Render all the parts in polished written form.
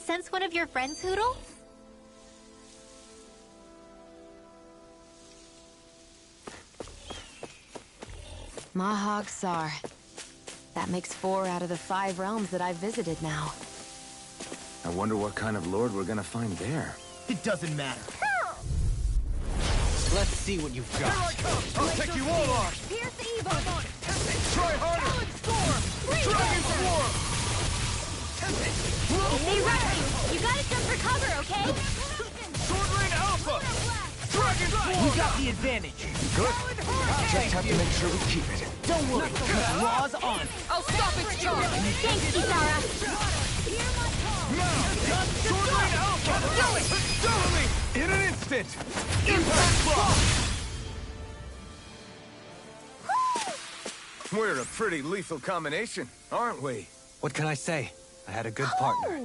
sense one of your friends, Hoodle? Mahag Sar. That makes 4 out of the 5 realms that I've visited now. I wonder what kind of lord we're gonna find there. It doesn't matter. Let's see what you've got. Here I come! I'll take you all on! Pierce the Evo! Try harder! Dragon Swarm! If they rush you, you gotta jump for cover, okay? Sword Rain Alpha! Dragon Swarm! We got the advantage. Good. Just have to make sure we keep it. Don't worry, Law's on. I'll stop its charge! Thanks, Kisara! Now! Sword Rain Alpha! Double me! In an instant! Impact Block! We're a pretty lethal combination, aren't we? What can I say? I had a good partner.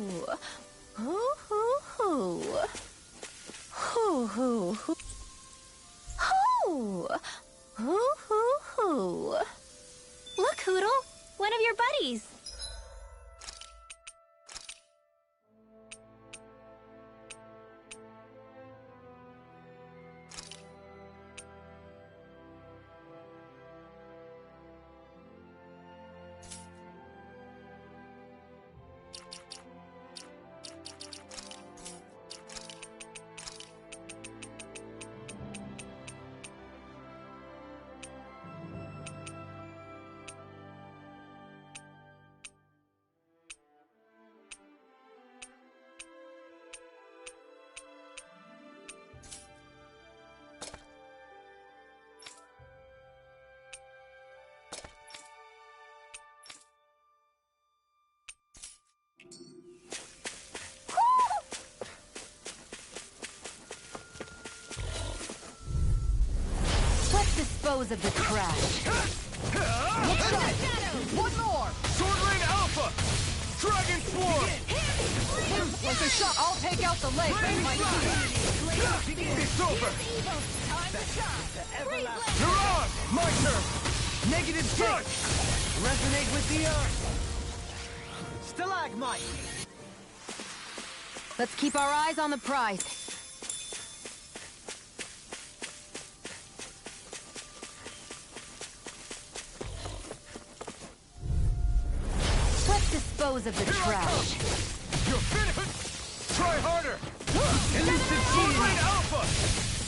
Look, Hoodle! One of your buddies! Dispose of the trash. One more! Sword Rain Alpha! Dragon Swarm! Like a shot, I'll take out the leg with my team. It's over! You're on! My turn! Negative 6. Resonate with the earth. Stalagmite. Let's keep our eyes on the prize. Dispose of the trash. You're finished! Try harder! Sword Rain Alpha!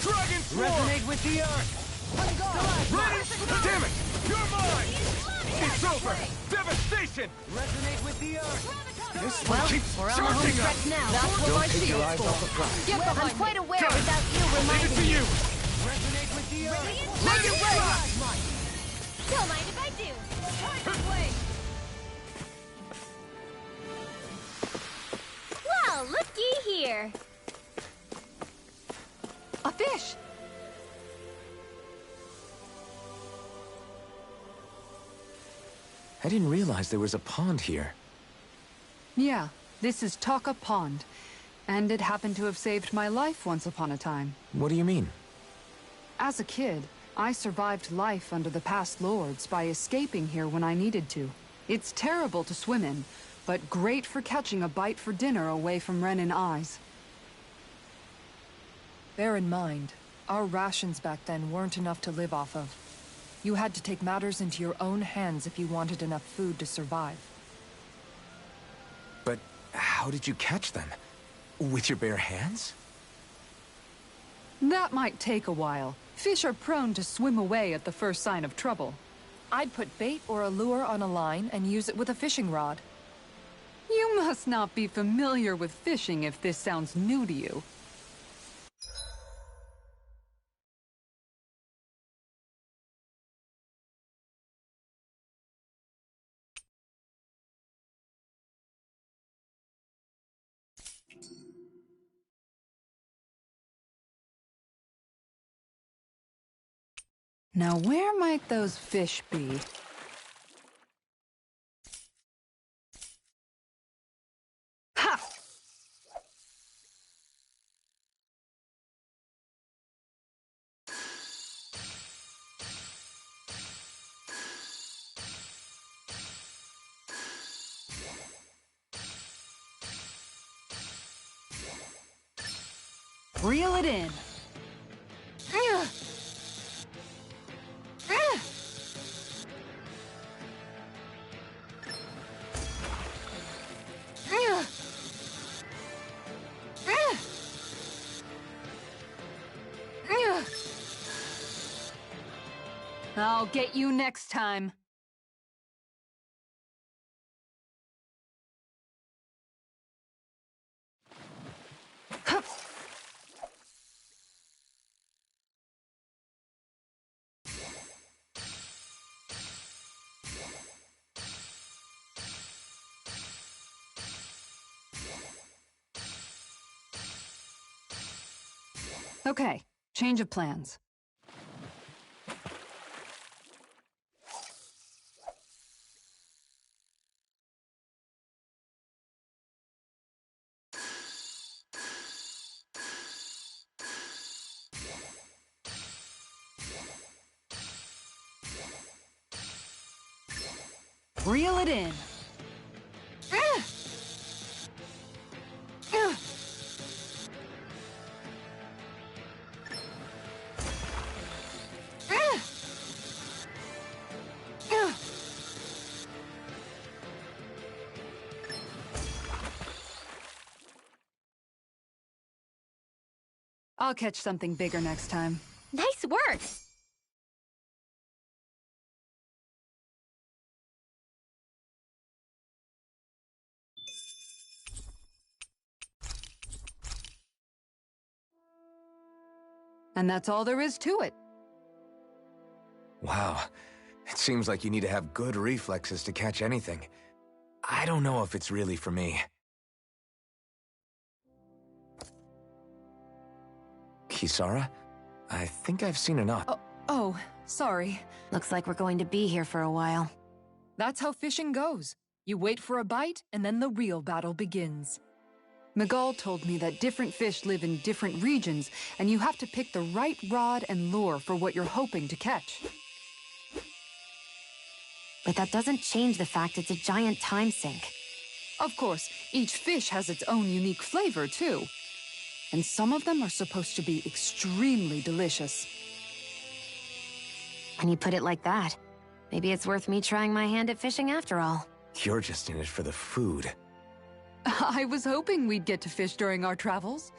Dragon Swarm! Resonate with the earth. Ready? Damn it! You're mine! It's over! Devastation! Resonate with the earth. This one keeps We're on the home charging up! stretch now. That's what my Don't take your shield's eyes for. off the prize. Get behind I'm quite me. aware Got it. without you Leave it reminding to me. you! Resonate with the earth. Let it rip! Don't mind if I do! Well, looky here! A fish! I didn't realize there was a pond here. Yeah, this is Taka Pond. And it happened to have saved my life once upon a time. What do you mean? As a kid, I survived life under the past lords by escaping here when I needed to. It's terrible to swim in, but great for catching a bite for dinner away from Renin eyes. Bear in mind, our rations back then weren't enough to live off of. You had to take matters into your own hands if you wanted enough food to survive. But how did you catch them? With your bare hands? That might take a while. Fish are prone to swim away at the first sign of trouble. I'd put bait or a lure on a line and use it with a fishing rod. You must not be familiar with fishing if this sounds new to you. Now where might those fish be? Ha! Reel it in. I'll get you next time. Okay, change of plans. Reel it in. I'll catch something bigger next time. Nice work! And that's all there is to it. Wow. It seems like you need to have good reflexes to catch anything. I don't know if it's really for me. Kisara? I think I've seen enough. Oh, sorry. Looks like we're going to be here for a while. That's how fishing goes. You wait for a bite, and then the real battle begins. Miguel told me that different fish live in different regions, and you have to pick the right rod and lure for what you're hoping to catch. But that doesn't change the fact it's a giant time sink. Of course, each fish has its own unique flavor, too. And some of them are supposed to be extremely delicious. When you put it like that, maybe it's worth me trying my hand at fishing after all. You're just in it for the food. I was hoping we'd get to fish during our travels.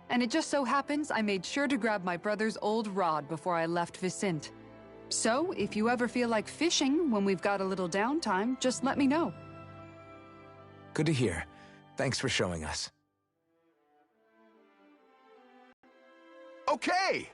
And it just so happens I made sure to grab my brother's old rod before I left Vicente. So, if you ever feel like fishing when we've got a little downtime, just let me know. Good to hear. Thanks for showing us. Okay!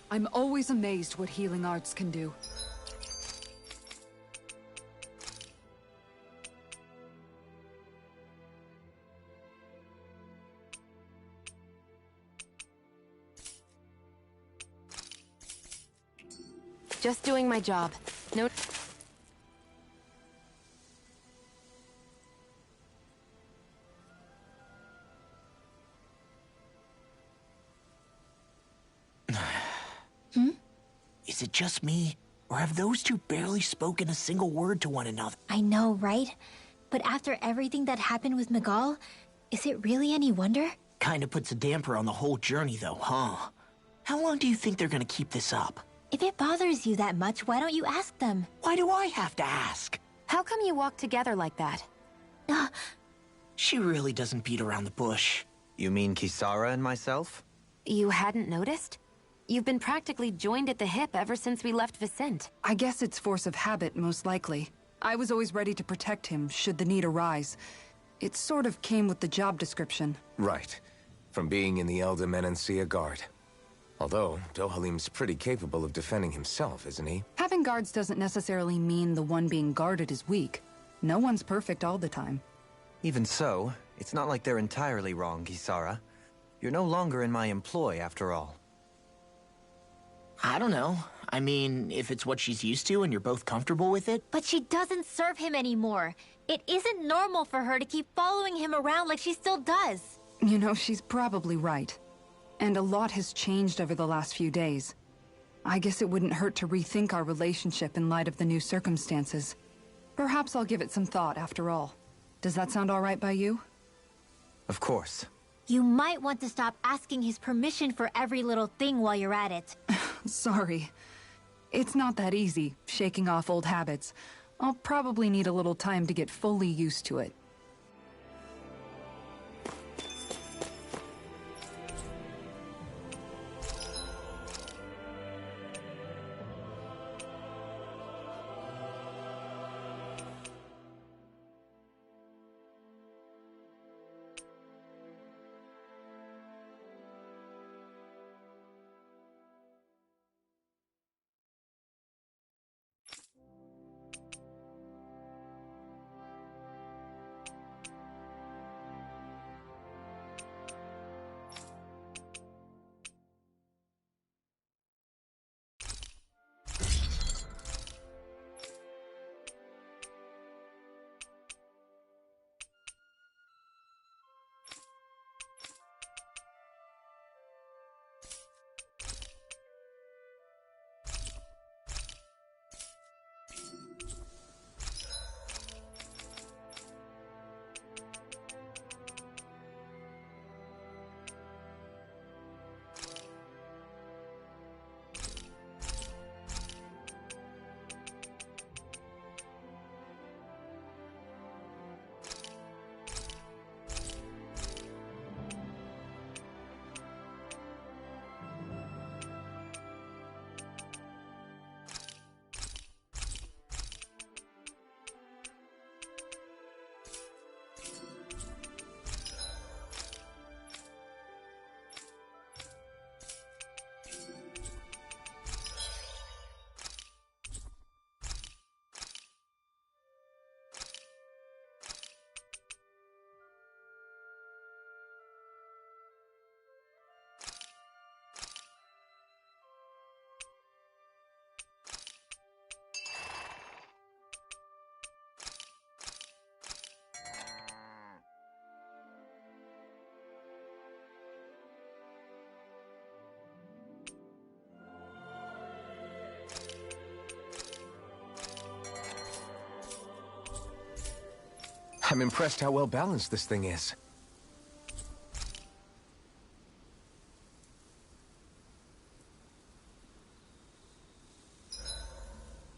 I'm always amazed what healing arts can do. Just doing my job. No... Is it just me, or have those two barely spoken a single word to one another? I know, right? But after everything that happened with Miguel, is it really any wonder? Kinda puts a damper on the whole journey though, huh? How long do you think they're gonna keep this up? If it bothers you that much, why don't you ask them? Why do I have to ask? How come you walk together like that? She really doesn't beat around the bush. You mean Kisara and myself? You hadn't noticed? You've been practically joined at the hip ever since we left Vicente. I guess it's force of habit, most likely. I was always ready to protect him should the need arise. It sort of came with the job description. Right. From being in the Elder Menancia Guard. Although, Dohalim's pretty capable of defending himself, isn't he? Having guards doesn't necessarily mean the one being guarded is weak. No one's perfect all the time. Even so, it's not like they're entirely wrong, Kisara. You're no longer in my employ, after all. I don't know. I mean, if it's what she's used to and you're both comfortable with it. But she doesn't serve him anymore. It isn't normal for her to keep following him around like she still does. You know, she's probably right. And a lot has changed over the last few days. I guess it wouldn't hurt to rethink our relationship in light of the new circumstances. Perhaps I'll give it some thought after all. Does that sound all right by you? Of course. You might want to stop asking his permission for every little thing while you're at it. Sorry. It's not that easy, shaking off old habits. I'll probably need a little time to get fully used to it. I'm impressed how well balanced this thing is.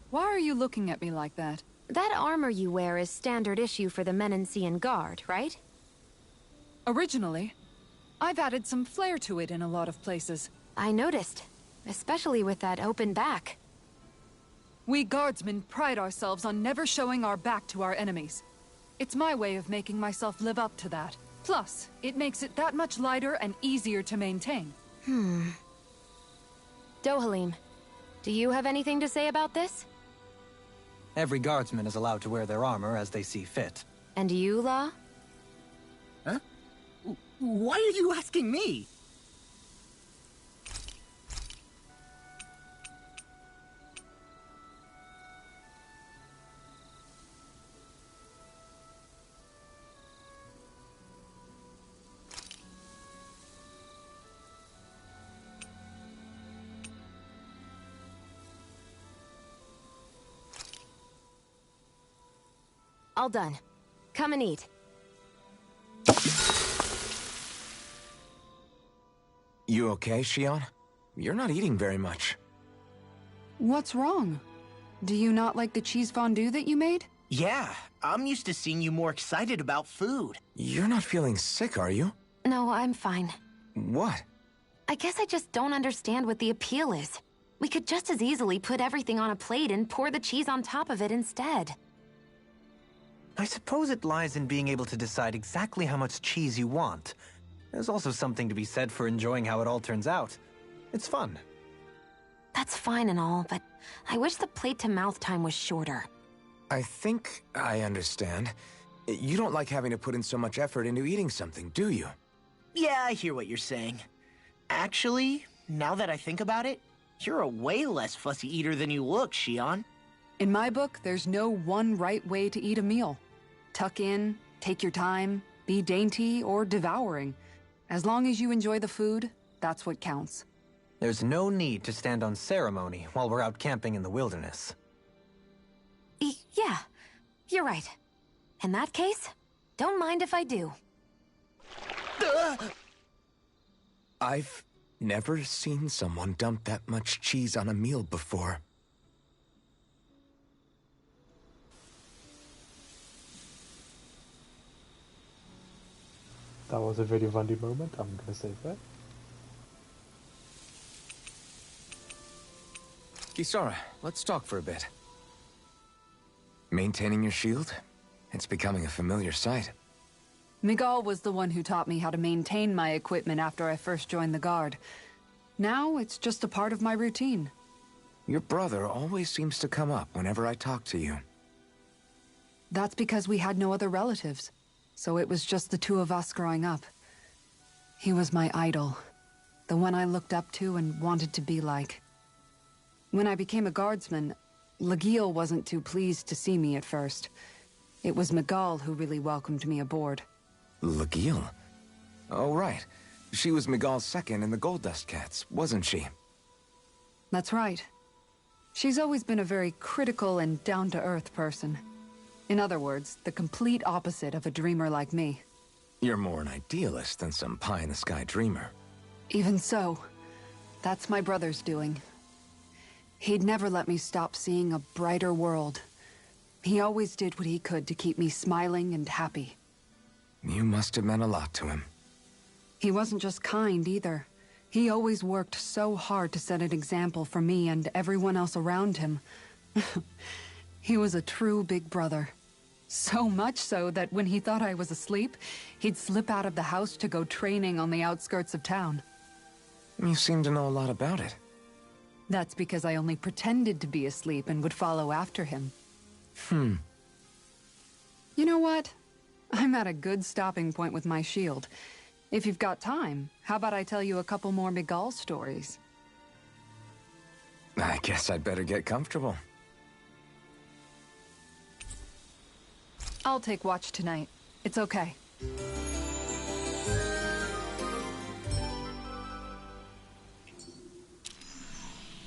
Why are you looking at me like that? That armor you wear is standard issue for the Menancian Guard, right? Originally, I've added some flair to it in a lot of places. I noticed, especially with that open back. We guardsmen pride ourselves on never showing our back to our enemies. It's my way of making myself live up to that. Plus, it makes it that much lighter and easier to maintain. Dohalim, do you have anything to say about this? Every guardsman is allowed to wear their armor as they see fit. And you, Law? Huh? Why are you asking me? All done. Come and eat. You okay, Shion? You're not eating very much. What's wrong? Do you not like the cheese fondue that you made? Yeah, I'm used to seeing you more excited about food. You're not feeling sick, are you? No, I'm fine. What? I guess I just don't understand what the appeal is. We could just as easily put everything on a plate and pour the cheese on top of it instead. I suppose it lies in being able to decide exactly how much cheese you want. There's also something to be said for enjoying how it all turns out. It's fun. That's fine and all, but I wish the plate-to-mouth time was shorter. I think I understand. You don't like having to put in so much effort into eating something, do you? Yeah, I hear what you're saying. Actually, now that I think about it, you're a way less fussy eater than you look, Shion. In my book, there's no one right way to eat a meal. Tuck in, take your time, be dainty or devouring. As long as you enjoy the food, that's what counts. There's no need to stand on ceremony while we're out camping in the wilderness. Yeah, you're right. In that case, don't mind if I do. I've never seen someone dump that much cheese on a meal before. That was a very funny moment, I'm gonna say that. Kisara, let's talk for a bit. Maintaining your shield? It's becoming a familiar sight. Miguel was the one who taught me how to maintain my equipment after I first joined the Guard. Now, it's just a part of my routine. Your brother always seems to come up whenever I talk to you. That's because we had no other relatives, so it was just the two of us growing up. He was my idol, the one I looked up to and wanted to be like. When I became a guardsman, Lagiel wasn't too pleased to see me at first. It was Miguel who really welcomed me aboard. Lagiel? Oh, right. She was Miguel's second in the Gold Dust Cats, wasn't she? That's right. She's always been a very critical and down-to-earth person. In other words, the complete opposite of a dreamer like me. You're more an idealist than some pie-in-the-sky dreamer. Even so, that's my brother's doing. He'd never let me stop seeing a brighter world. He always did what he could to keep me smiling and happy. You must have meant a lot to him. He wasn't just kind, either. He always worked so hard to set an example for me and everyone else around him. He was a true big brother. So much so that when he thought I was asleep, he'd slip out of the house to go training on the outskirts of town. You seem to know a lot about it. That's because I only pretended to be asleep and would follow after him. You know what? I'm at a good stopping point with my shield. If you've got time, how about I tell you a couple more Miguel stories? I guess I'd better get comfortable. I'll take watch tonight. It's okay.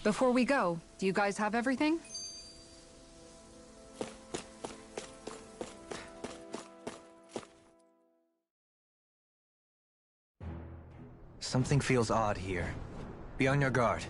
Before we go, do you guys have everything? Something feels odd here. Be on your guard.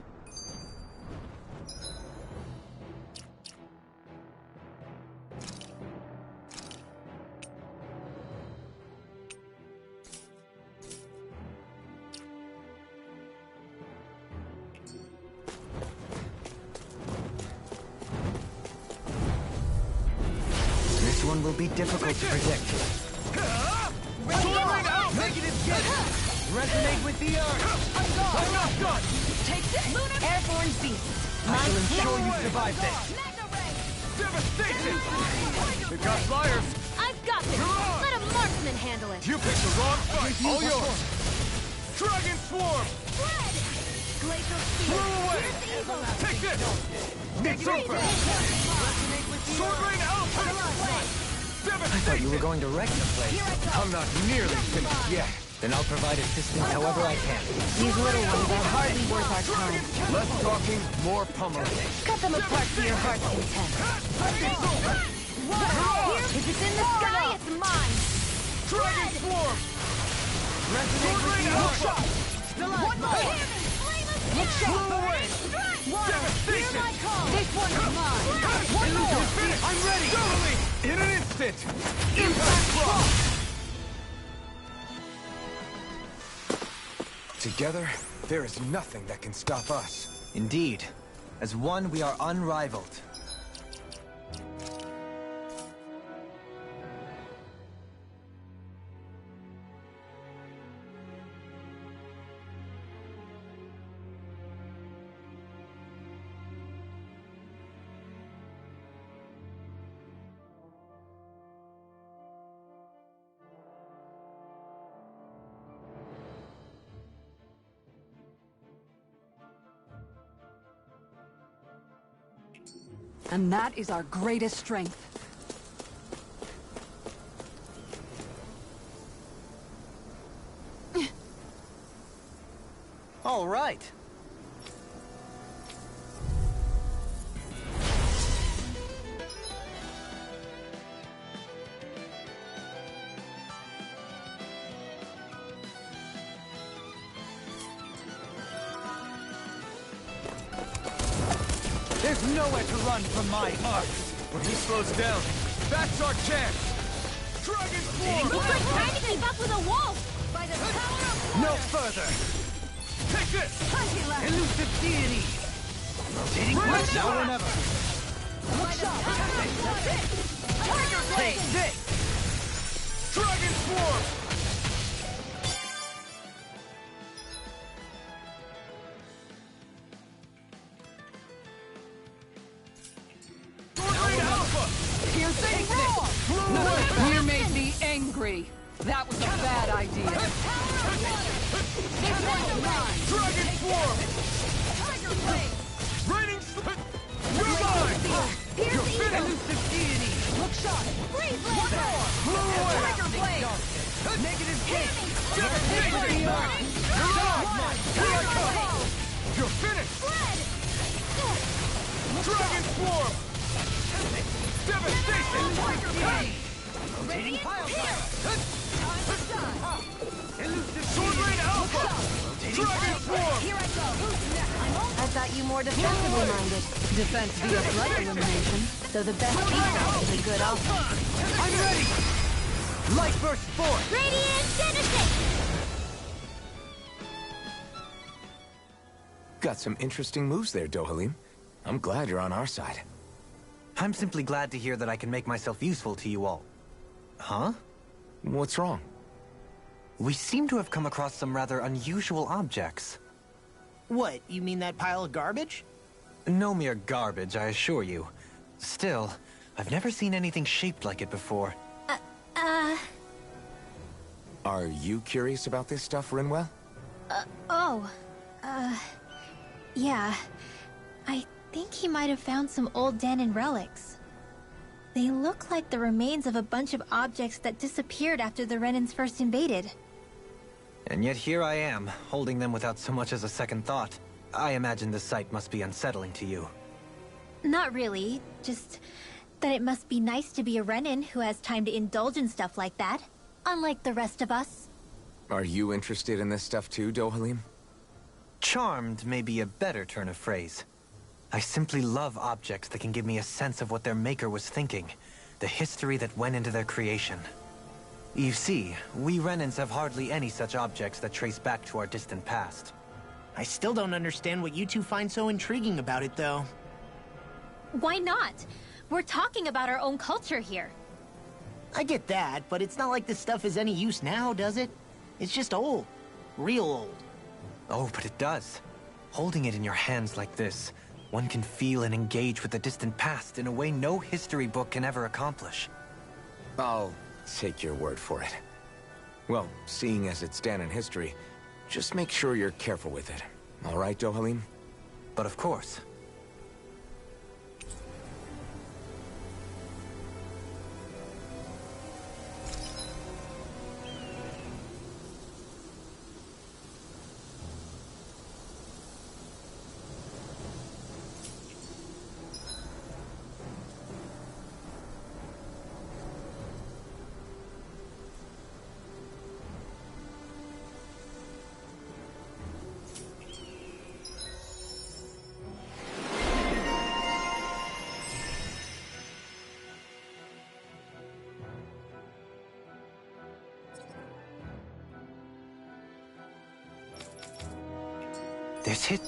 This one will be difficult to predict. Resonate with the earth! I'm not done! Take this! Airborne beast! I will ensure you survive this! Devastation! They got flyers! I've got this! Let a marksman handle it! You picked the wrong fight! All yours! Dragon Swarm! Red! Glacial spear! Blow away! Here's evil! Take this! It's over! Sword Rain Alpha! I thought you were going to wreck the place. I'm not nearly finished yet. Then I'll provide assistance however I can. These little ones are hardly worth our time. Less talking, more pummeling. Cut them apart to your heart's content. If it's in the sky, it's mine! Dragon Swarm! Resonate with the earth! One more! Look sharp! Devastation! Hear my call! This one's mine! One more! Finish! I'm ready! Totally! In an instant! Impact Block! Together, there is nothing that can stop us. Indeed. As one, we are unrivaled. And that is our greatest strength. All right. There's nowhere to run from my heart. When he slows down, that's our chance. Dragon form! Looks like trying to keep up with a wolf! By the power of No further! Take this! Elusive deity! Rotating right now or never! Tiger Take this! Dragon form! Piercing roar! You made me angry. That was a bad idea. Dragon form! Tiger blade! Raining slit! You're mine! You're finished! Elusive deity! Look shot! Freeze blade! Blow away! Tiger blade! Negative gate! Devastation! You're on! Here I come! You're finished! Dragon form! Devastation! Rotating pile driver! Elusive sword rain alpha! Dragon form! Here I go! I thought you more defensively minded. Defense via threat elimination. So the best defense is a good offense. I'm ready! Light burst forth! Radiant Genesis! Got some interesting moves there, Dohalim. I'm glad you're on our side. I'm simply glad to hear that I can make myself useful to you all. Huh? What's wrong? We seem to have come across some rather unusual objects. What, you mean that pile of garbage? No mere garbage, I assure you. Still, I've never seen anything shaped like it before. Are you curious about this stuff, Rinwell? Yeah. I think he might have found some old Danon relics. They look like the remains of a bunch of objects that disappeared after the Renans first invaded. And yet here I am, holding them without so much as a second thought. I imagine the sight must be unsettling to you. Not really, just that it must be nice to be a Renan who has time to indulge in stuff like that, unlike the rest of us. Are you interested in this stuff too, Dohalim? Charmed may be a better turn of phrase. I simply love objects that can give me a sense of what their maker was thinking, the history that went into their creation. You see, we Renans have hardly any such objects that trace back to our distant past. I still don't understand what you two find so intriguing about it, though. Why not? We're talking about our own culture here. I get that, but it's not like this stuff is any use now, does it? It's just old. Real old. Oh, but it does. Holding it in your hands like this, one can feel and engage with the distant past in a way no history book can ever accomplish. I'll take your word for it. Well, seeing as it's Danon history, just make sure you're careful with it. All right, Dohalim? But of course. This hit...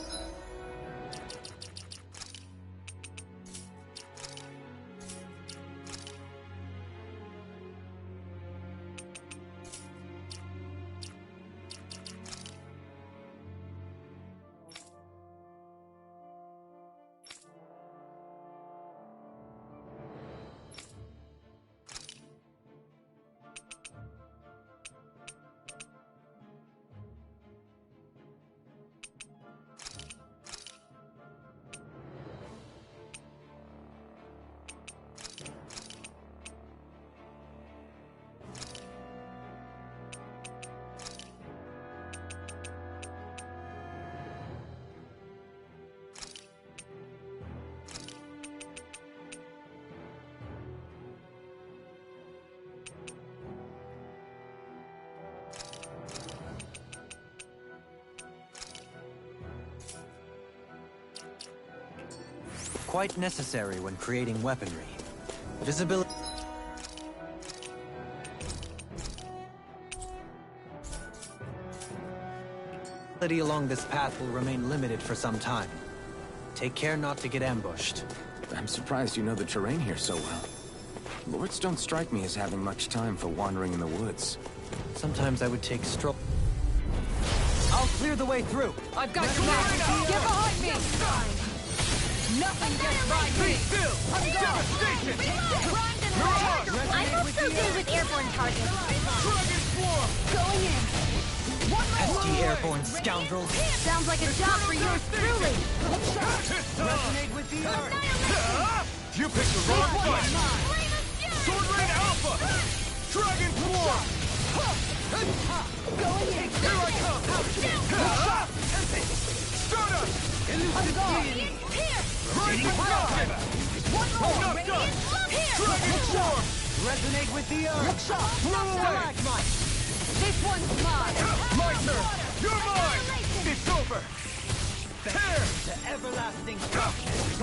quite necessary when creating weaponry. Visibility along this path will remain limited for some time. Take care not to get ambushed. I'm surprised you know the terrain here so well. Lords don't strike me as having much time for wandering in the woods. Sometimes I would take stroll. I'll clear the way through. I've got your back! Get behind me! Nothing gets by me! Still! Devastation! I'm not so good with airborne targets. Dragon Swarm! Going in! One more! Pesky airborne scoundrels. Sounds like a job for yours truly. Resonate with the earth! You picked the wrong fight! Sword Rain Alpha! Dragon Swarm! Going in! Here I come! Stardust! Elusive deity! Rising Falcon! One more! Not done! Dragon Swarm! Resonate with the earth. Stalagmite! This one's mine! My turn! You're mine! It's over! Tear! To everlasting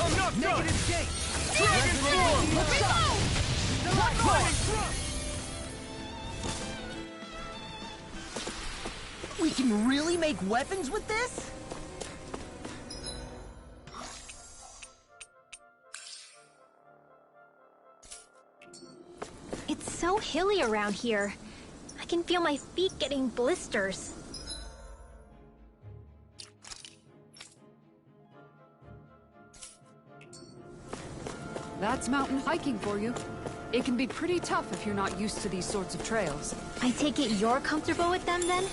I'm not done! negative gate. Dragon Swarm! One more! We can really make weapons with this? It's so hilly around here. I can feel my feet getting blisters. That's mountain hiking for you. It can be pretty tough if you're not used to these sorts of trails. I take it you're comfortable with them then?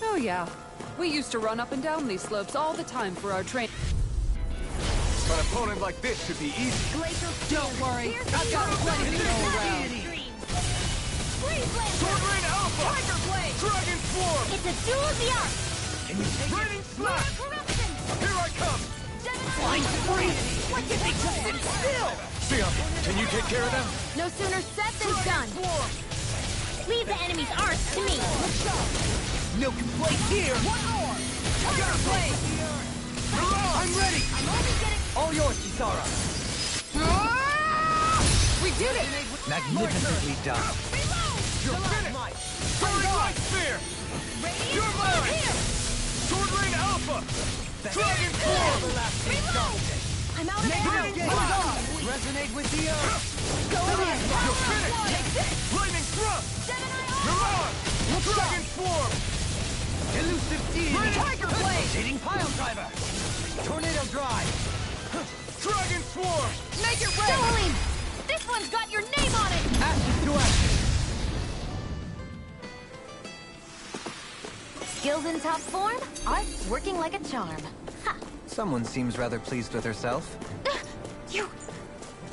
Oh yeah. We used to run up and down these slopes all the time for our training. An opponent like this should be easy. Don't worry, I've got plenty to go around. Sword Rain Alpha! Dragon Swarm! It's a duel of the arts! Raining Slash! Here I come! Flying debris! Why can't they just sit still? Simp, can you take care of them? No sooner said than done. Leave the enemy's arts to me. No complaint here! One more! Tiger Blade! I'm ready! All yours, Kisara. We did it! Magnificently done. You're finished! Soaring Light Spear! You're mine! Sword Rain Alpha! Dragon Swarm! I'm out of arrows. Resonate with the earth. Going in! You're finished! Lightning Thrust! You're on! Dragon Swarm! Elusive deity. Tiger Blade! Rotating pile driver. Tornado drive. Dragon Swarm! Make it rain! Dueling! This one's got your name on it! Ashes to ashes. Skills in top form, art working like a charm. Ha! Someone seems rather pleased with herself.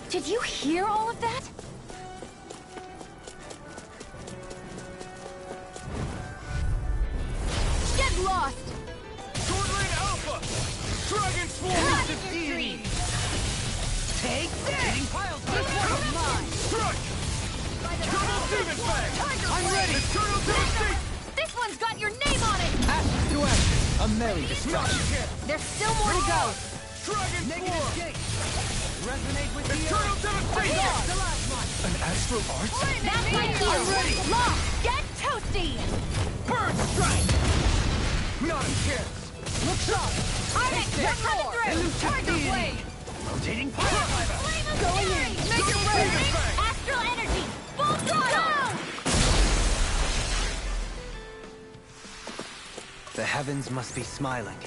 Did you hear all of that? Get lost! Sword Rain Alpha! Dragon Swarm! Deity! Take this! This one's mine! Strike! Double Demon Fang! I'm ready! Eternal Devastation! This one's got your name on it! Ashes to ashes. A merry destruction. There's still more to go. Dragon Swarm! Resonate with the Eternal Devastation! An astral art? That's my deal. I'm ready. Lost! Get toasty! Burn Strike! Not a chance! Looks up! Onyx, you're coming through! Tiger Blade! Rotating pile driver. Going in! Make it rain! Astral energy! Full throttle! The heavens must be smiling.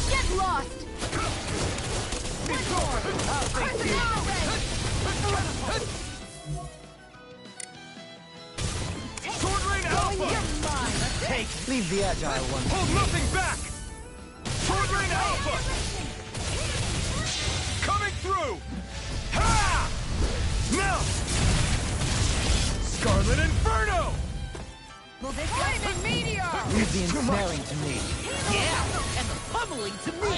Get lost! Sword Rain Alpha! Take. Leave the agile one. Hold nothing back! Sword Rain Alpha! Coming through! Ha! Now! Scarlet Inferno! Flaming Meteor! Leave the ensnaring to me. Yeah! And the pummeling to me!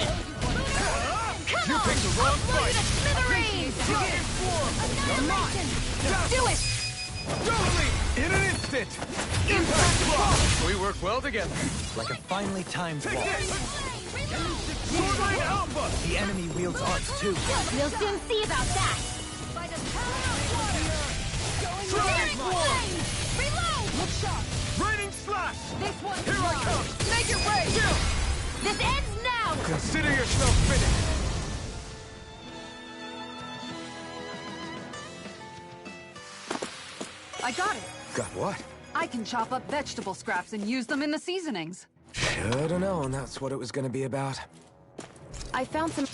Come You on! picked the wrong Blow you fight! to smithereens! Dragon Swarm! Annihilation! Do it! Totally! In an instant! Impact block! We work well together. Like a finely timed Take wall. this! Sword Rain Alpha! The enemy wields arts too. We'll soon see about that. Dragon Swarm! Reload! Look sharp! Raining Slash! This one's Here I mine. come! Make it rain! Kill! This ends now! Consider yourself finished! I got it. Got what? I can chop up vegetable scraps and use them in the seasonings. Should've known that's what it was gonna be about. I found some...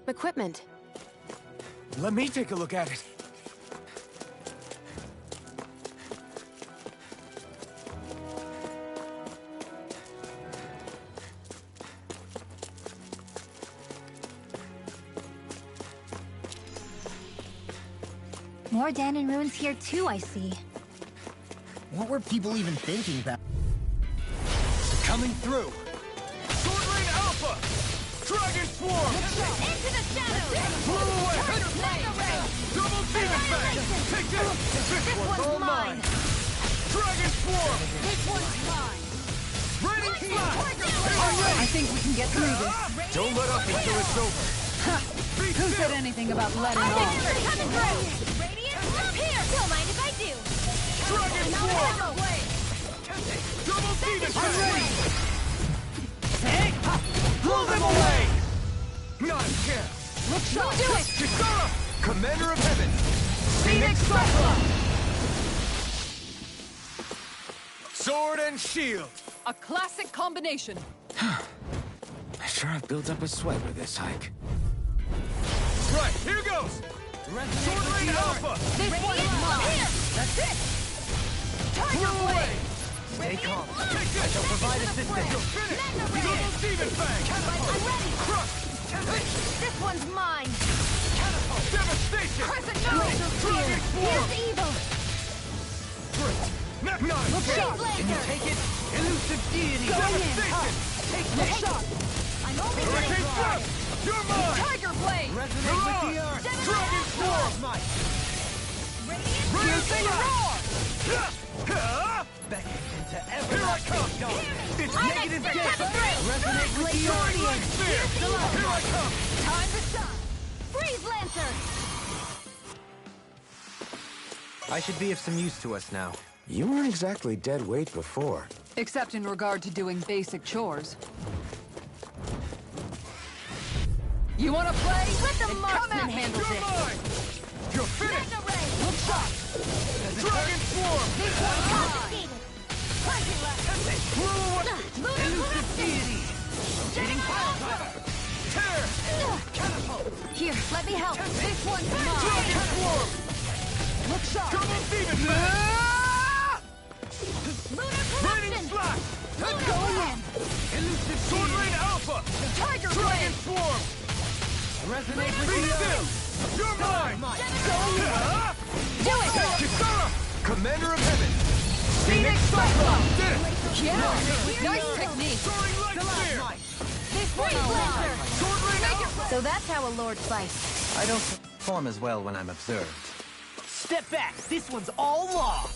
equipment. Let me take a look at it. More Danon ruins here too, I see. What were people even thinking about? Coming through. Sword Rain Alpha! Dragon Swarm! Into the shadows! Blow away! Mega Ray! Double Demon Fang! Take this! This one's all mine! Dragon Swarm! This one's mine! Raining Slash! I think we can get through this. Don't let up until it's over! Be Who said still! anything about letting I think off? you're coming through! Radiant, up here! Don't mind if I do! Dragon Swarm! Double Demon Fang! Blow them away! Not a chance! Look sharp! Do it! Kisara! Commander of Heaven! Phoenix Cyclone! Sword and shield! A classic combination. I sure have built up a sweat with this hike. Right, here goes! Sword Rain Alpha! This one's mine! Here! That's it! Tiger Blow away! Stay calm. Take this! I shall provide assistance. You're finished! Double Demon Fang! I'm ready! Crush! This one's mine! Devastation! Crescent Dragon Here's Swarm! evil! Great! Not a Freeze chance! laser! Take it. Elusive deity. Devastation! Look sharp. I'm only Hurricane getting Thrust! You're mine! Tiger Blade. Resonate with the earth. Dragon Swarm! Might. Raining Slash! Beckon into Here I everlasting come! dawn. It's I'm negative expert death! at the Resonate with the Sword earth. Light Sphere! Here I come! Time to shine! Freeze Lancer! I should be of some use to us now. You weren't exactly dead weight before. Except in regard to doing basic chores. You wanna play? Let the Then marksman come at me. handle You're this! mine! You're finished! Mega Ray! Look sharp. Dragon Swarm! This one's confiscated! Punching left! Blow away! Lunar Deity. Getting Tear! Here, let me help! This one's mine. Dragon Swarm! Look sharp. Double Demon Fang! Lunar Raining Corruption! Slash! Going in. Elusive Sword Rain Alpha! Tiger Dragon Blade. Swarm! Resonate Be with the still! earth. You're mine! Do it! Kisara! Commander of Heaven! Phoenix Cyclone. Did it! Yeah. Nice technique. Soaring Light Sphere! This one's mine! Sword Rain Alpha! So that's how a lord fights. I don't perform as well when I'm observed. Step back! This one's all law!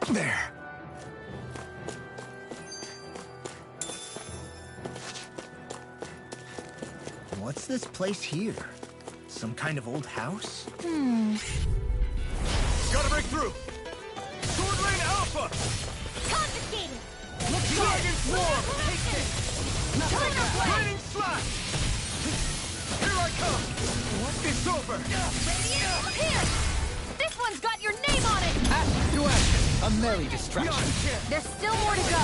There. What's this place here? Some kind of old house? Gotta break through! Sword Rain Alpha! Confiscated! Dragon Swarm! Tiger Blade! Raining Slash! Here I come! over! Here! This one's got your name on it! Action to action. A merry distraction. There's still more to go.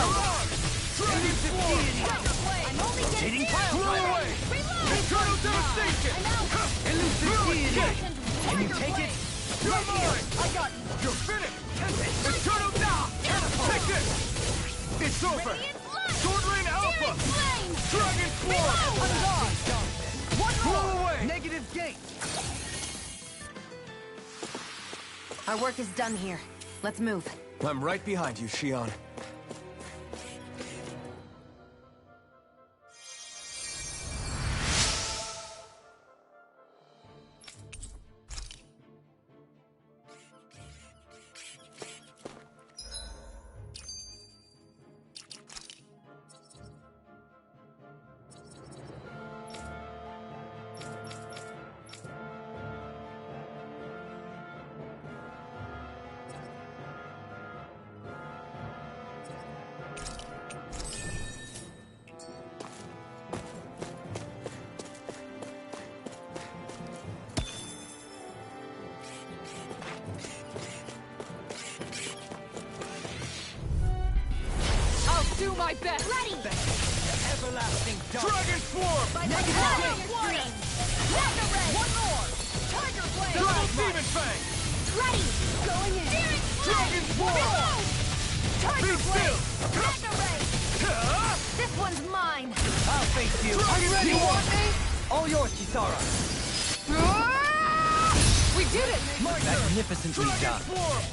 I'm only getting Blow away! Internal devastation! Can you take it? You're mine! I got you! You're finished! Internal down! Take this! It's over! Sword Rain Alpha! Dragon Swarm! Blow away! Negative gate. Our work is done here. Let's move. I'm right behind you, Shion. Do my best! Ready! Everlasting dark. Dragon Swarm! One more! Tiger Blade! Double Demon Fang! Ready! Going in! Dragon Swarm! Tiger Be still! This one's mine! I'll face you. Are you ready? You want me? All yours, Kisara. We did it! Magnificently Dragon done. Swarm!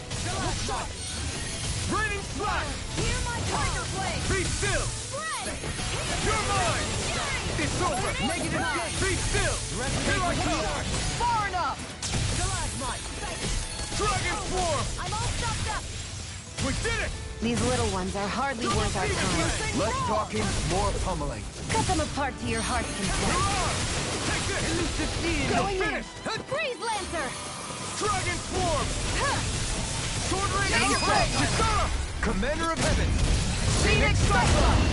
Raining Slash! Hear my Tiger Blade! Be still! You're mine! It's over! Negative gate. Be still! Here I come! Far enough! Dragon Swarm! I'm all stopped up! We did it! These little ones are hardly worth our time. Less talking, more pummeling. Cut them apart to your heart's content. Take this! Going in! Freeze Lancer! Dragon Swarm! Sword Rain Take it Alpha! back! Kisara! Commander of Heaven! Phoenix Cyclone!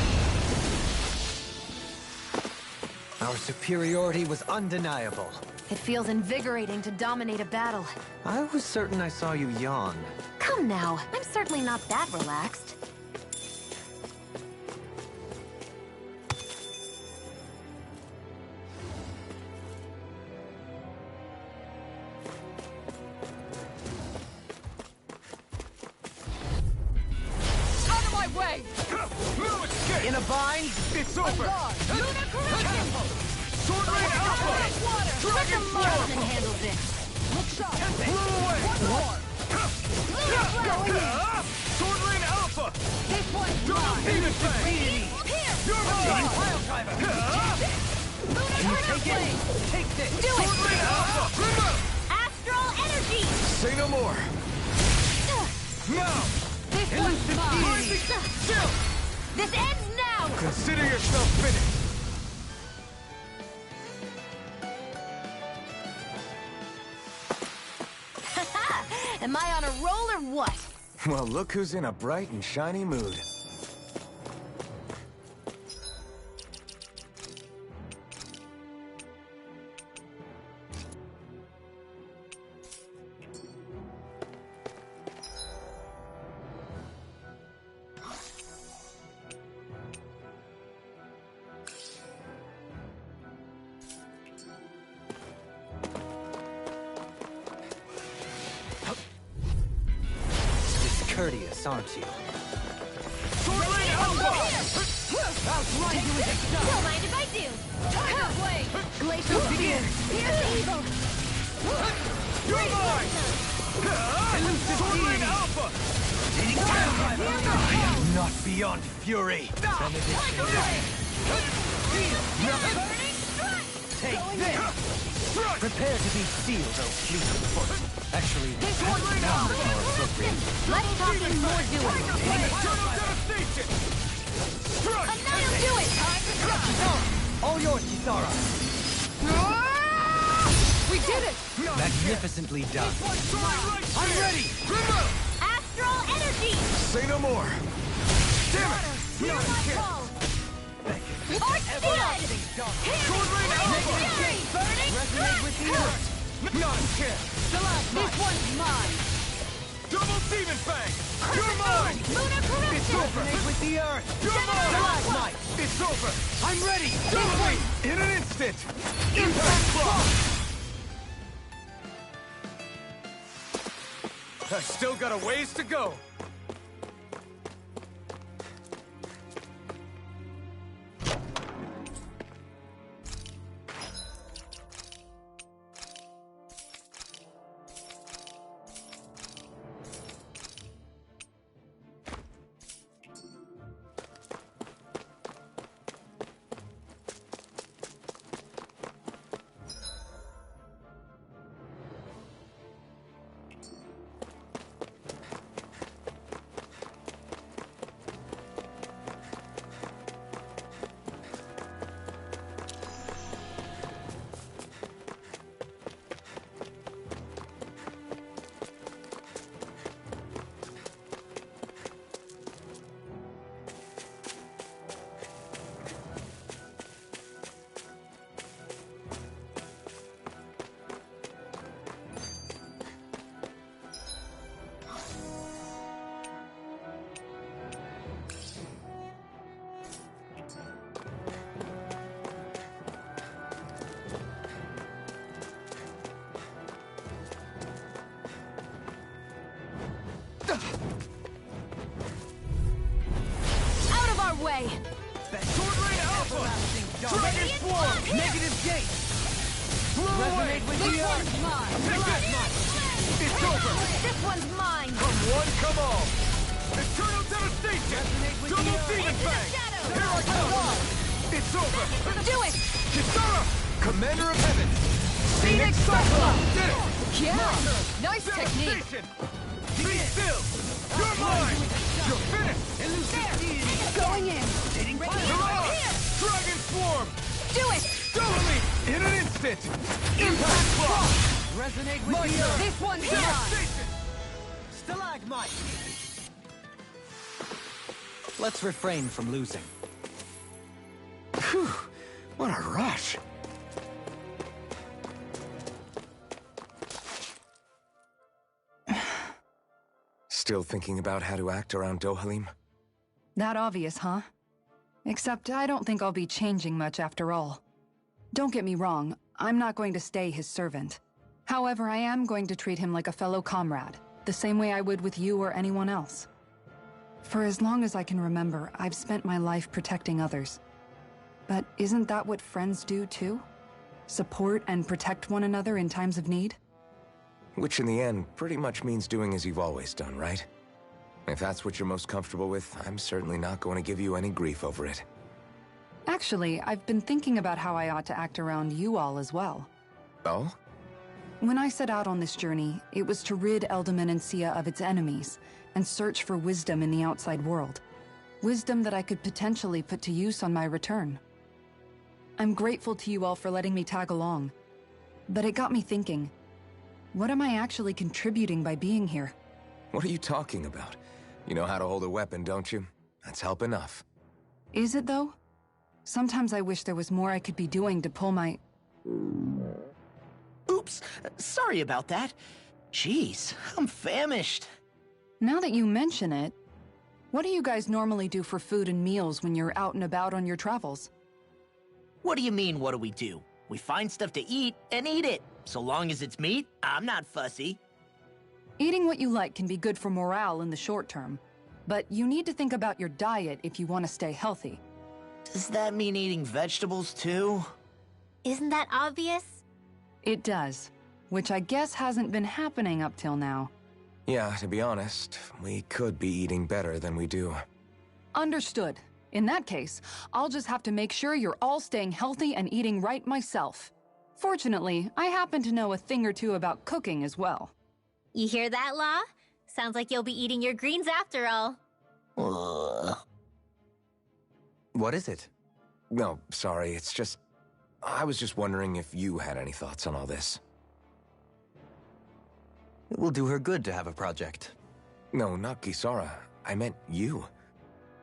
Our superiority was undeniable. It feels invigorating to dominate a battle. I was certain I saw you yawn. Come now, I'm certainly not that relaxed. Out of my way! No escape! In a bind? It's over! Luna Correction! Sword Rain Alpha! Dragon Swarm! Can handle this. Look sharp! Blow away! One more! Going in! Sword Rain Alpha! This one's Double mine! Demon Fang! Here! You're mine! Luna Correction! Take this! Do Sword it! Rain Alpha! Remote! Astral Energy! Say no more. Now! This one's mine! Still! This ends now! Consider yourself finished. Am I on a roll or what? Well, look who's in a bright and shiny mood. Courteous, aren't you? Sword Rain Alpha! Outrun you with a shot! Don't mind if I do! Tiger Blade! Glacial Spear! Here's evil! You're mine! Sword Rain Alpha! I am not beyond fury. Tiger Blade! Take this! Prepare to be sealed, O fleet of foot. Actually, This one's now mine! is more appropriate. Less talking, more doing. Eternal devastation! Strike! And now you'll do it! All yours, Kisara. We did it! Magnificently done. I'm ready! Remote! Astral Energy! Say no more. Damn it! Hear my call! Arch Field! Sword Rain Alpha! Burning Resonate with the earth. Not a chance! This one's mine! Double Demon Fang! You're mine! It's over! With the earth! You're mine! It's over! I'm ready! Double in an instant! Impact Block! I've still got a ways to go! Out of our way! Sword Rain Alpha! Dragon Swarm! Negative Gate! Blow away! This one's mine! Take this! It's over! This one's mine! Come one, come all! Eternal Devastation! Double Demon Fang! Here I come! It's over! Do it! Kisara! Commander of Heaven! Phoenix Cyclone! Did it! Yeah! Nice technique! Devastation! Be still! You're mine! You're finished! Going in! Hurrah! Dragon Swarm! Do it! Double in an instant! Impact Block! Resonate with the earth! This one's mine! Devastation! Stalagmite! Let's refrain from losing. Phew, what a rush. Still thinking about how to act around Dohalim? That obvious, huh? Except I don't think I'll be changing much after all. Don't get me wrong, I'm not going to stay his servant. However, I am going to treat him like a fellow comrade, the same way I would with you or anyone else. For as long as I can remember, I've spent my life protecting others. But isn't that what friends do too? Support and protect one another in times of need? Which in the end pretty much means doing as you've always done, right? If that's what you're most comfortable with, I'm certainly not going to give you any grief over it. Actually, I've been thinking about how I ought to act around you all as well. Oh? When I set out on this journey, it was to rid Eldaman and Sia of its enemies, and search for wisdom in the outside world. Wisdom that I could potentially put to use on my return. I'm grateful to you all for letting me tag along. But it got me thinking, what am I actually contributing by being here? What are you talking about? You know how to hold a weapon, don't you? That's help enough. Is it though? Sometimes I wish there was more I could be doing to pull my... Oops, sorry about that. Jeez, I'm famished. Now that you mention it, what do you guys normally do for food and meals when you're out and about on your travels? What do you mean, what do we do? We find stuff to eat and eat it. So long as it's meat, I'm not fussy. Eating what you like can be good for morale in the short term, but you need to think about your diet if you want to stay healthy. Does that mean eating vegetables too? Isn't that obvious? It does, which I guess hasn't been happening up till now. Yeah, to be honest, we could be eating better than we do. Understood. In that case, I'll just have to make sure you're all staying healthy and eating right myself. Fortunately, I happen to know a thing or two about cooking as well. You hear that, Law? Sounds like you'll be eating your greens after all. What is it? No, sorry, it's just... I was just wondering if you had any thoughts on all this. It will do her good to have a project. No, not Kisara. I meant you.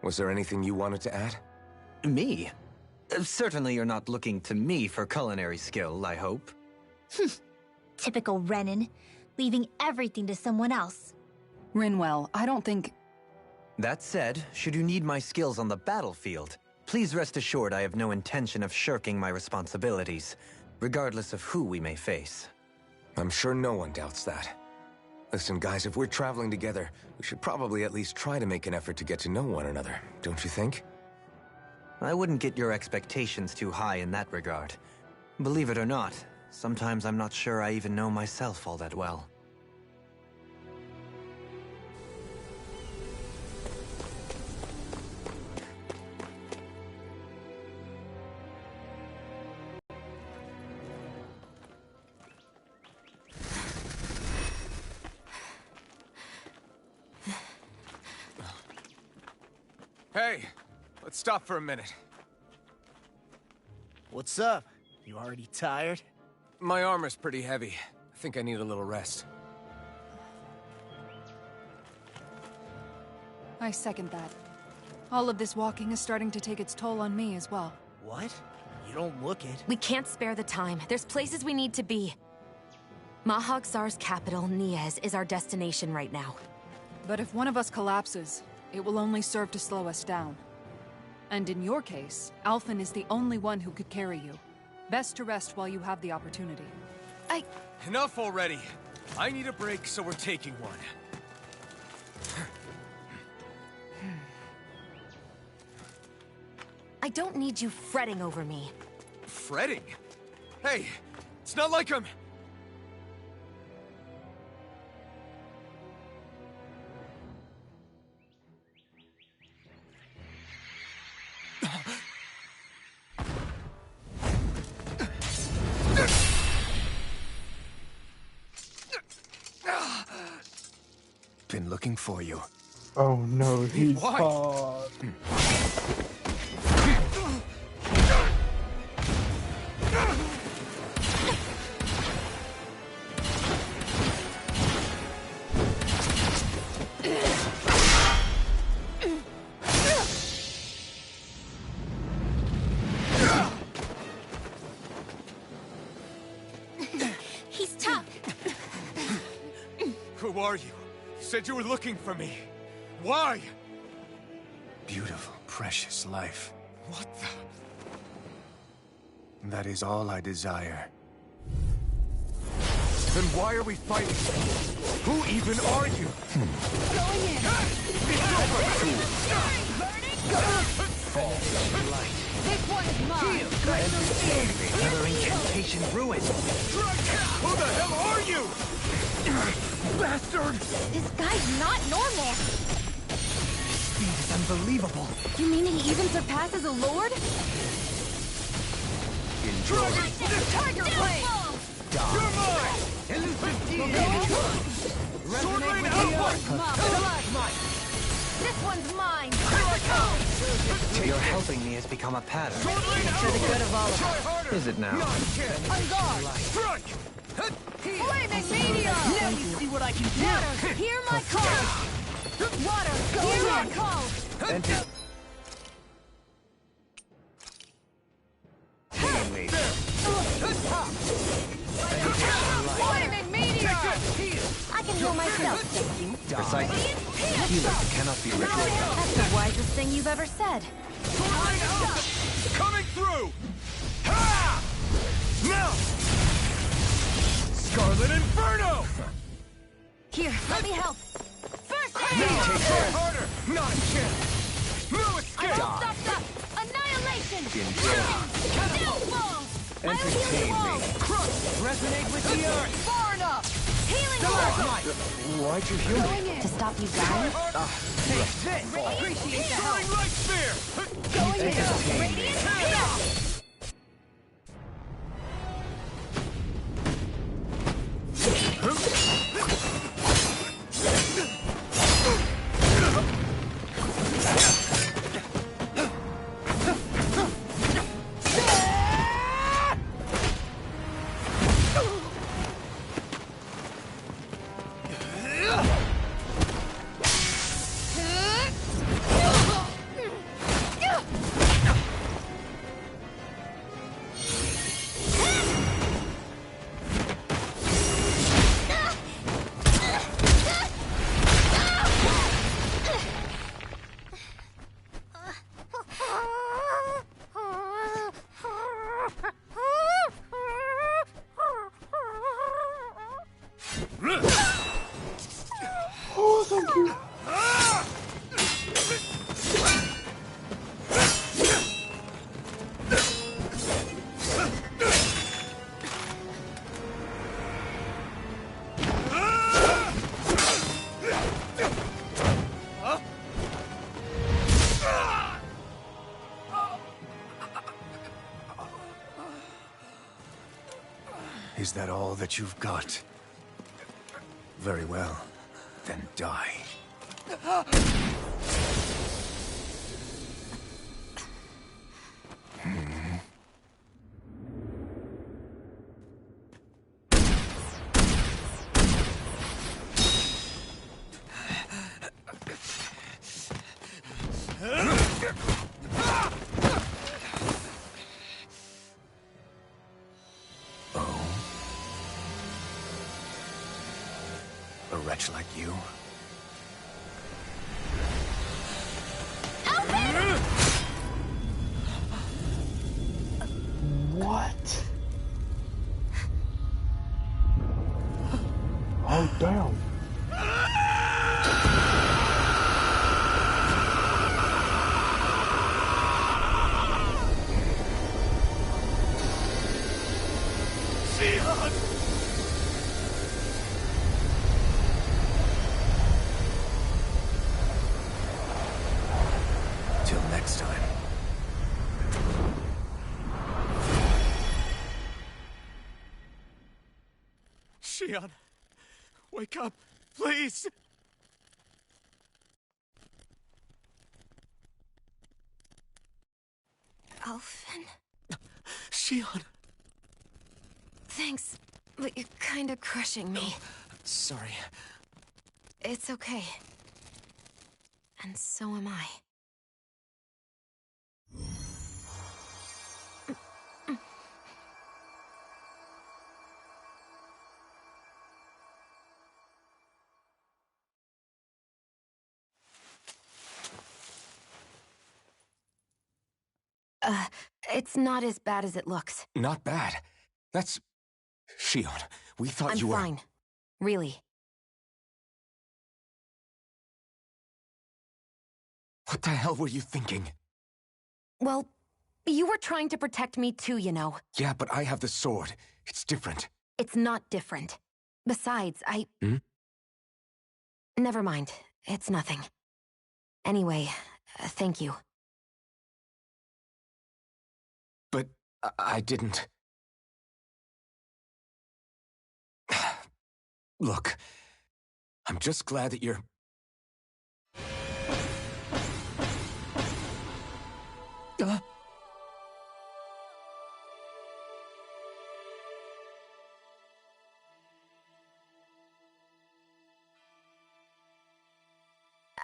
Was there anything you wanted to add? Me? Certainly you're not looking to me for culinary skill, I hope. Typical Renin, leaving everything to someone else. Rinwell, I don't think... That said, should you need my skills on the battlefield, please rest assured I have no intention of shirking my responsibilities, regardless of who we may face. I'm sure no one doubts that. Listen, guys, if we're traveling together, we should probably at least try to make an effort to get to know one another, don't you think? I wouldn't get your expectations too high in that regard. Believe it or not, sometimes I'm not sure I even know myself all that well. Hey, let's stop for a minute. What's up? You already tired? My armor's pretty heavy. I think I need a little rest. I second that. All of this walking is starting to take its toll on me as well. What? You don't look it. We can't spare the time. There's places we need to be. Mahag-Sar's capital, Niez, is our destination right now. But if one of us collapses, it will only serve to slow us down. And in your case, Alphen is the only one who could carry you. Best to rest while you have the opportunity. Enough already! I need a break, so we're taking one. I don't need you fretting over me. Fretting? Hey, it's not like I'm... Been looking for you. Oh no, he's Why? hard. He's tough. Who are you? You said you were looking for me. Why? Beautiful, precious life. What the... That is all I desire. Then why are we fighting? Who even are you? Going in! This one's mine! Another incantation ruined! Who the hell are you? Bastard! This guy's not normal. Speed is unbelievable! You mean he even surpasses a lord? Tiger Blade! You're mine! Sword Rain Alpha! This one's mine. Your helping me has become a pattern. Sword Rain Alpha! For the good of all of us. Try harder! Is it now? Not again! On guard! Strike! Flaming meteor! Now you see what I can do! Water, hear my call! Water, hear my call! Enter. Flaming meteor! I can heal myself, thank you. Precisely. Healers cannot be replaced. That's the wisest thing you've ever said. Sword Rain Alpha! Coming through! Ha! Now! Scarlet Inferno! Here, let me help. First Now! aid! Try harder! Not a chance! No I escape! won't stop that! Annihilation! Enjoy. Still falls! I'll heal you all! Resonate with the earth! Far enough! Healing blow! Why'd you heal me? Going in! To stop you dying? Take this! Appreciate the help! Soaring Light Spear! Going in! Radiant heal! Is that all that you've got? Very well. Then die. A wretch like you? What? Oh, damn. Till next time. Shion, wake up, please! Alphen? Shion! Thanks, but you're kinda crushing me. Sorry. It's okay. And so am I. It's not as bad as it looks. Not bad. That's... Shion, we thought you were... I'm fine. Really. What the hell were you thinking? Well, you were trying to protect me too, you know. Yeah, but I have the sword. It's different. It's not different. Besides, Never mind. It's nothing. Anyway, thank you. But I didn't... Look, I'm just glad that you're...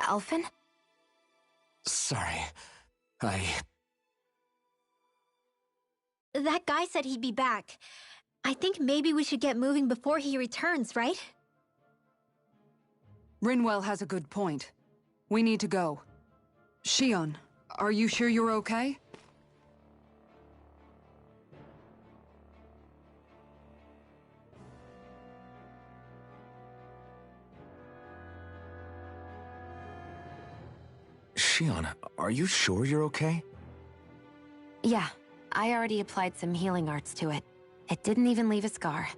Alphen? Sorry. That guy said he'd be back. I think maybe we should get moving before he returns, right? Rinwell has a good point. We need to go. Shion, are you sure you're okay? Shion, are you sure you're okay? Yeah, I already applied some healing arts to it. It didn't even leave a scar.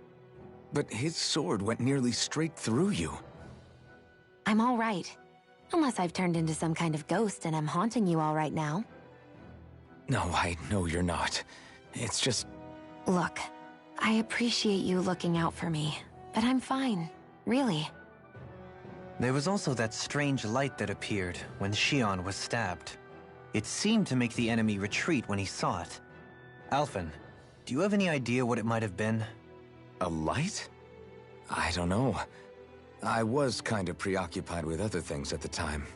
But his sword went nearly straight through you. I'm all right. Unless I've turned into some kind of ghost and I'm haunting you all right now. No, I know you're not. It's just... Look, I appreciate you looking out for me, but I'm fine. Really. There was also that strange light that appeared when Shion was stabbed. It seemed to make the enemy retreat when he saw it. Alphen, do you have any idea what it might have been? A light? I don't know. I was kind of preoccupied with other things at the time.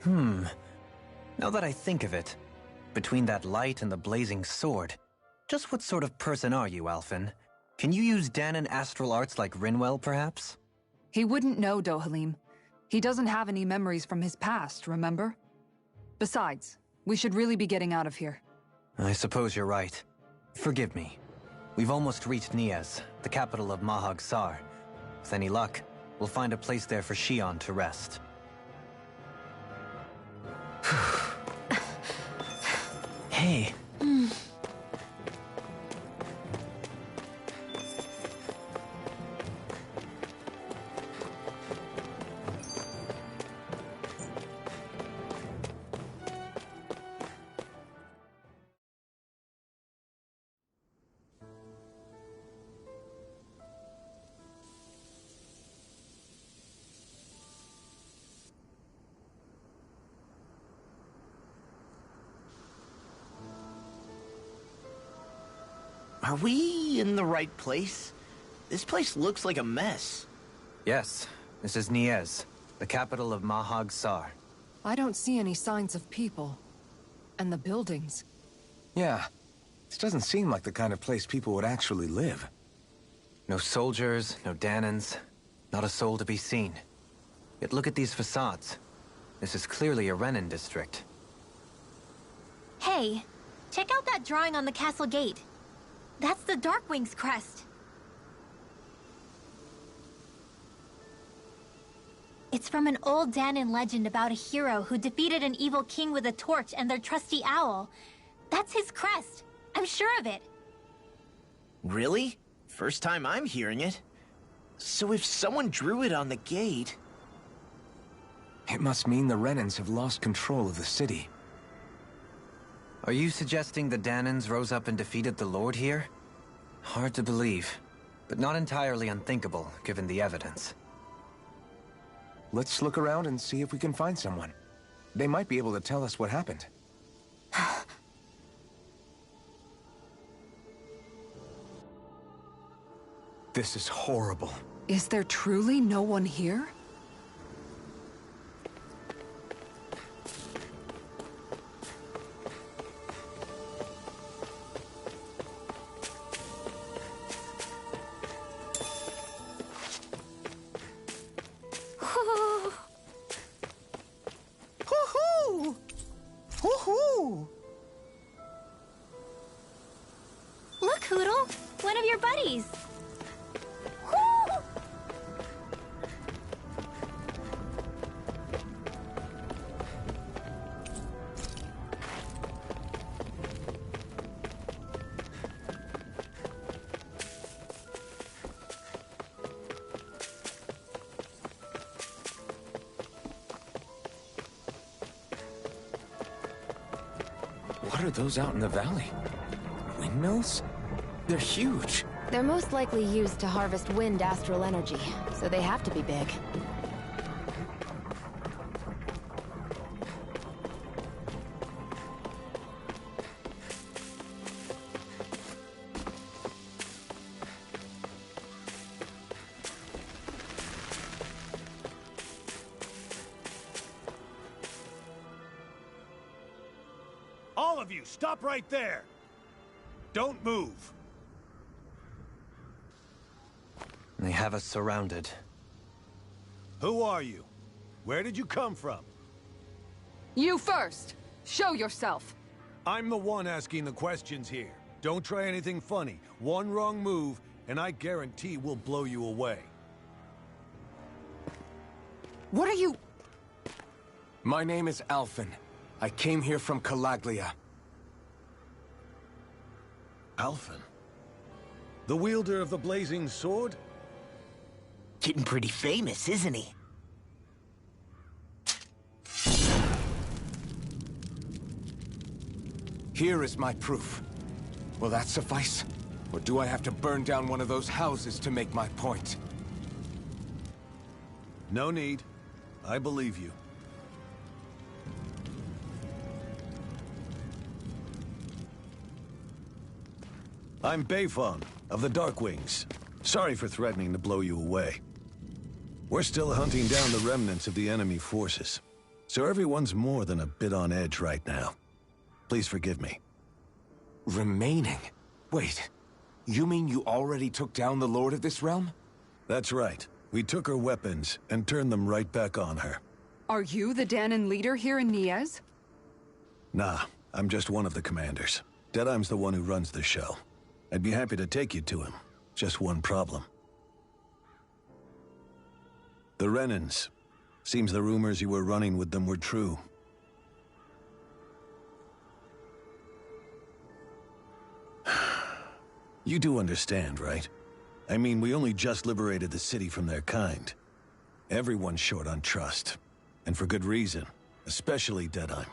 Now that I think of it, between that light and the blazing sword, just what sort of person are you, Alphen? Can you use Danon astral arts like Rinwell, perhaps? He wouldn't know, Dohalim. He doesn't have any memories from his past, remember? Besides, we should really be getting out of here. I suppose you're right. Forgive me. We've almost reached Niaz, the capital of Mahag Sar. With any luck, we'll find a place there for Shion to rest. Hey. Are we in the right place? This place looks like a mess. Yes, this is Niez, the capital of Mahag Sar. I don't see any signs of people. And the buildings. Yeah, this doesn't seem like the kind of place people would actually live. No soldiers, no Danans, not a soul to be seen. Yet look at these facades. This is clearly a Renin district. Hey, check out that drawing on the castle gate. That's the Darkwing's crest. It's from an old Danan legend about a hero who defeated an evil king with a torch and their trusty owl. That's his crest. I'm sure of it. Really? First time I'm hearing it. So if someone drew it on the gate... It must mean the Renans have lost control of the city. Are you suggesting the Danans rose up and defeated the Lord here? Hard to believe, but not entirely unthinkable, given the evidence. Let's look around and see if we can find someone. They might be able to tell us what happened. This is horrible. Is there truly no one here? Hoo-hoo! Hoo-hoo! Look, Hoodle! One of your buddies! What are those out in the valley? Windmills? They're huge. They're most likely used to harvest wind astral energy, so they have to be big. All of you, stop right there! Don't move! They have us surrounded. Who are you? Where did you come from? You first! Show yourself! I'm the one asking the questions here. Don't try anything funny. One wrong move, and I guarantee we'll blow you away. What are you... My name is Alphen. I came here from Calaglia. Alphen? The wielder of the blazing sword? Getting pretty famous, isn't he? Here is my proof. Will that suffice? Or do I have to burn down one of those houses to make my point? No need. I believe you. I'm Beifong, of the Darkwings. Sorry for threatening to blow you away. We're still hunting down the remnants of the enemy forces, so everyone's more than a bit on edge right now. Please forgive me. Remaining? Wait, you mean you already took down the Lord of this realm? That's right. We took her weapons and turned them right back on her. Are you the Danan leader here in Niez? Nah, I'm just one of the commanders. Deadeye's the one who runs the show. I'd be happy to take you to him. Just one problem. The Renans. Seems the rumors you were running with them were true. You do understand, right? I mean, we only just liberated the city from their kind. Everyone's short on trust. And for good reason. Especially Deadeye.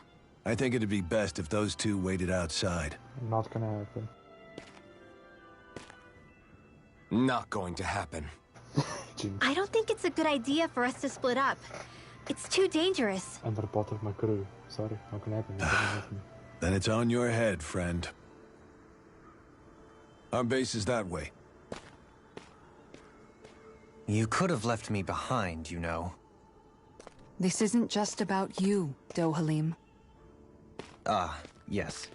I think it'd be best if those two waited outside. Not gonna happen. Not going to happen. I don't think it's a good idea for us to split up. It's too dangerous. And they're part of my crew. Sorry, not gonna happen. Not gonna happen. Then it's on your head, friend. Our base is that way. You could have left me behind, you know. This isn't just about you, Dohalim. Ah, yes.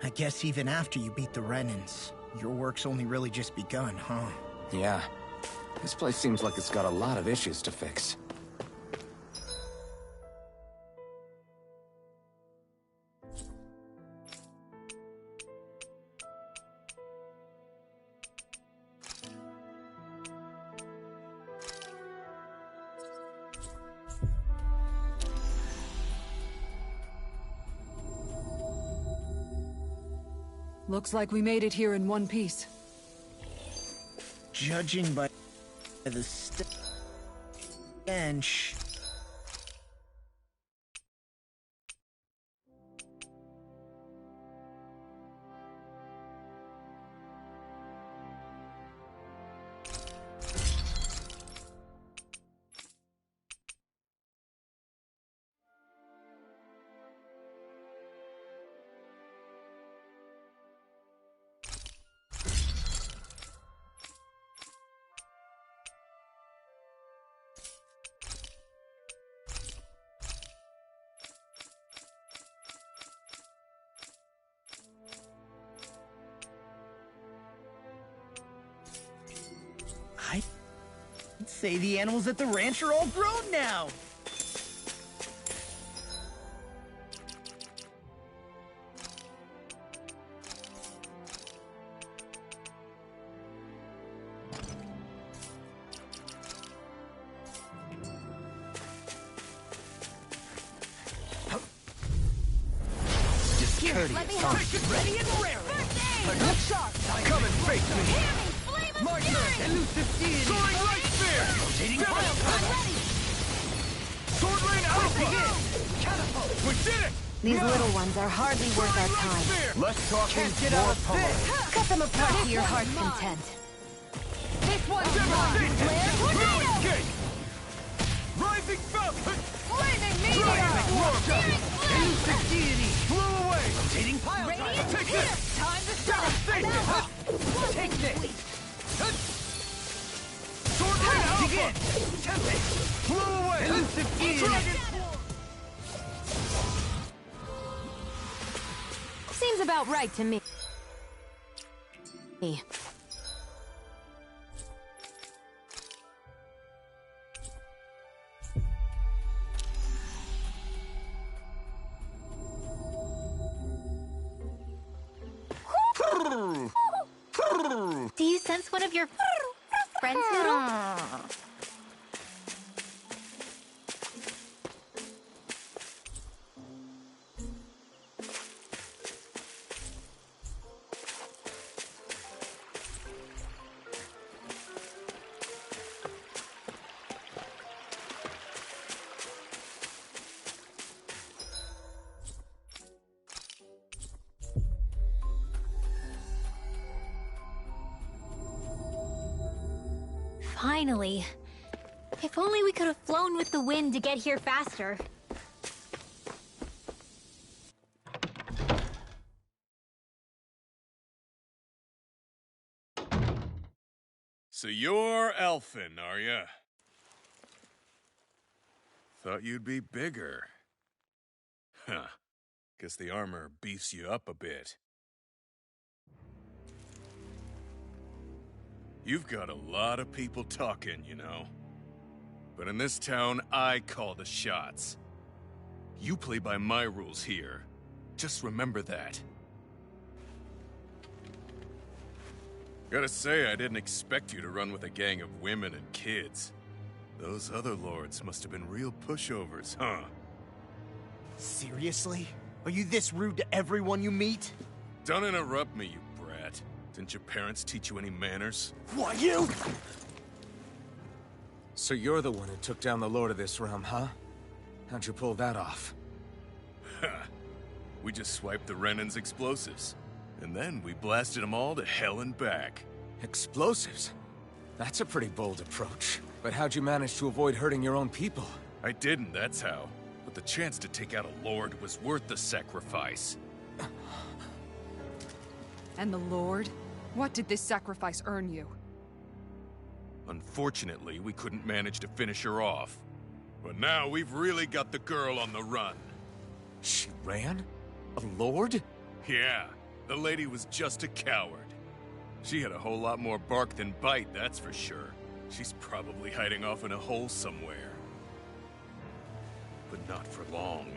I guess even after you beat the Renans, your work's only really just begun, huh? Yeah. This place seems like it's got a lot of issues to fix. Looks like we made it here in one piece. Judging by the stench... I'd say the animals at the ranch are all grown now! Discourteous, huh? Ready and raring! Look sharp! Come and face me! Elusive deity! Soaring light spear! Rotating pile! Sword lane alpha! Catapult! We did it! These little ones are hardly worth our time. Less talking, Can't get more out of pummeling. this! Cut them apart to your This heart's one's mine. content. This one's mine! Flare tornado! Escape! Rising falcon! Flaming meteor! Rising warfare! Elusive deity! Blew away! Rotating pile driver! Radiant Take hit! this! Time to stop! Take this! Sword lane alpha! Begin! Tempest! Blew away! Elusive deity! Dragon! Seems about right to me. Do you sense one of your friends, Noodle? Finally. If only we could have flown with the wind to get here faster. So you're elfin, are ya? Thought you'd be bigger. Huh. Guess the armor beefs you up a bit. You've got a lot of people talking, you know. But in this town, I call the shots. You play by my rules here. Just remember that. Gotta say, I didn't expect you to run with a gang of women and kids. Those other lords must have been real pushovers, huh? Seriously? Are you this rude to everyone you meet? Don't interrupt me, you brat. Didn't your parents teach you any manners? What, you? So you're the one who took down the lord of this realm, huh? How'd you pull that off? Ha! We just swiped the Renan's explosives. And then we blasted them all to hell and back. Explosives? That's a pretty bold approach. But how'd you manage to avoid hurting your own people? I didn't, that's how. But the chance to take out a lord was worth the sacrifice. And the Lord? What did this sacrifice earn you? Unfortunately, we couldn't manage to finish her off. But now we've really got the girl on the run. She ran? A lord? Yeah, the lady was just a coward. She had a whole lot more bark than bite, that's for sure. She's probably hiding off in a hole somewhere. But not for long.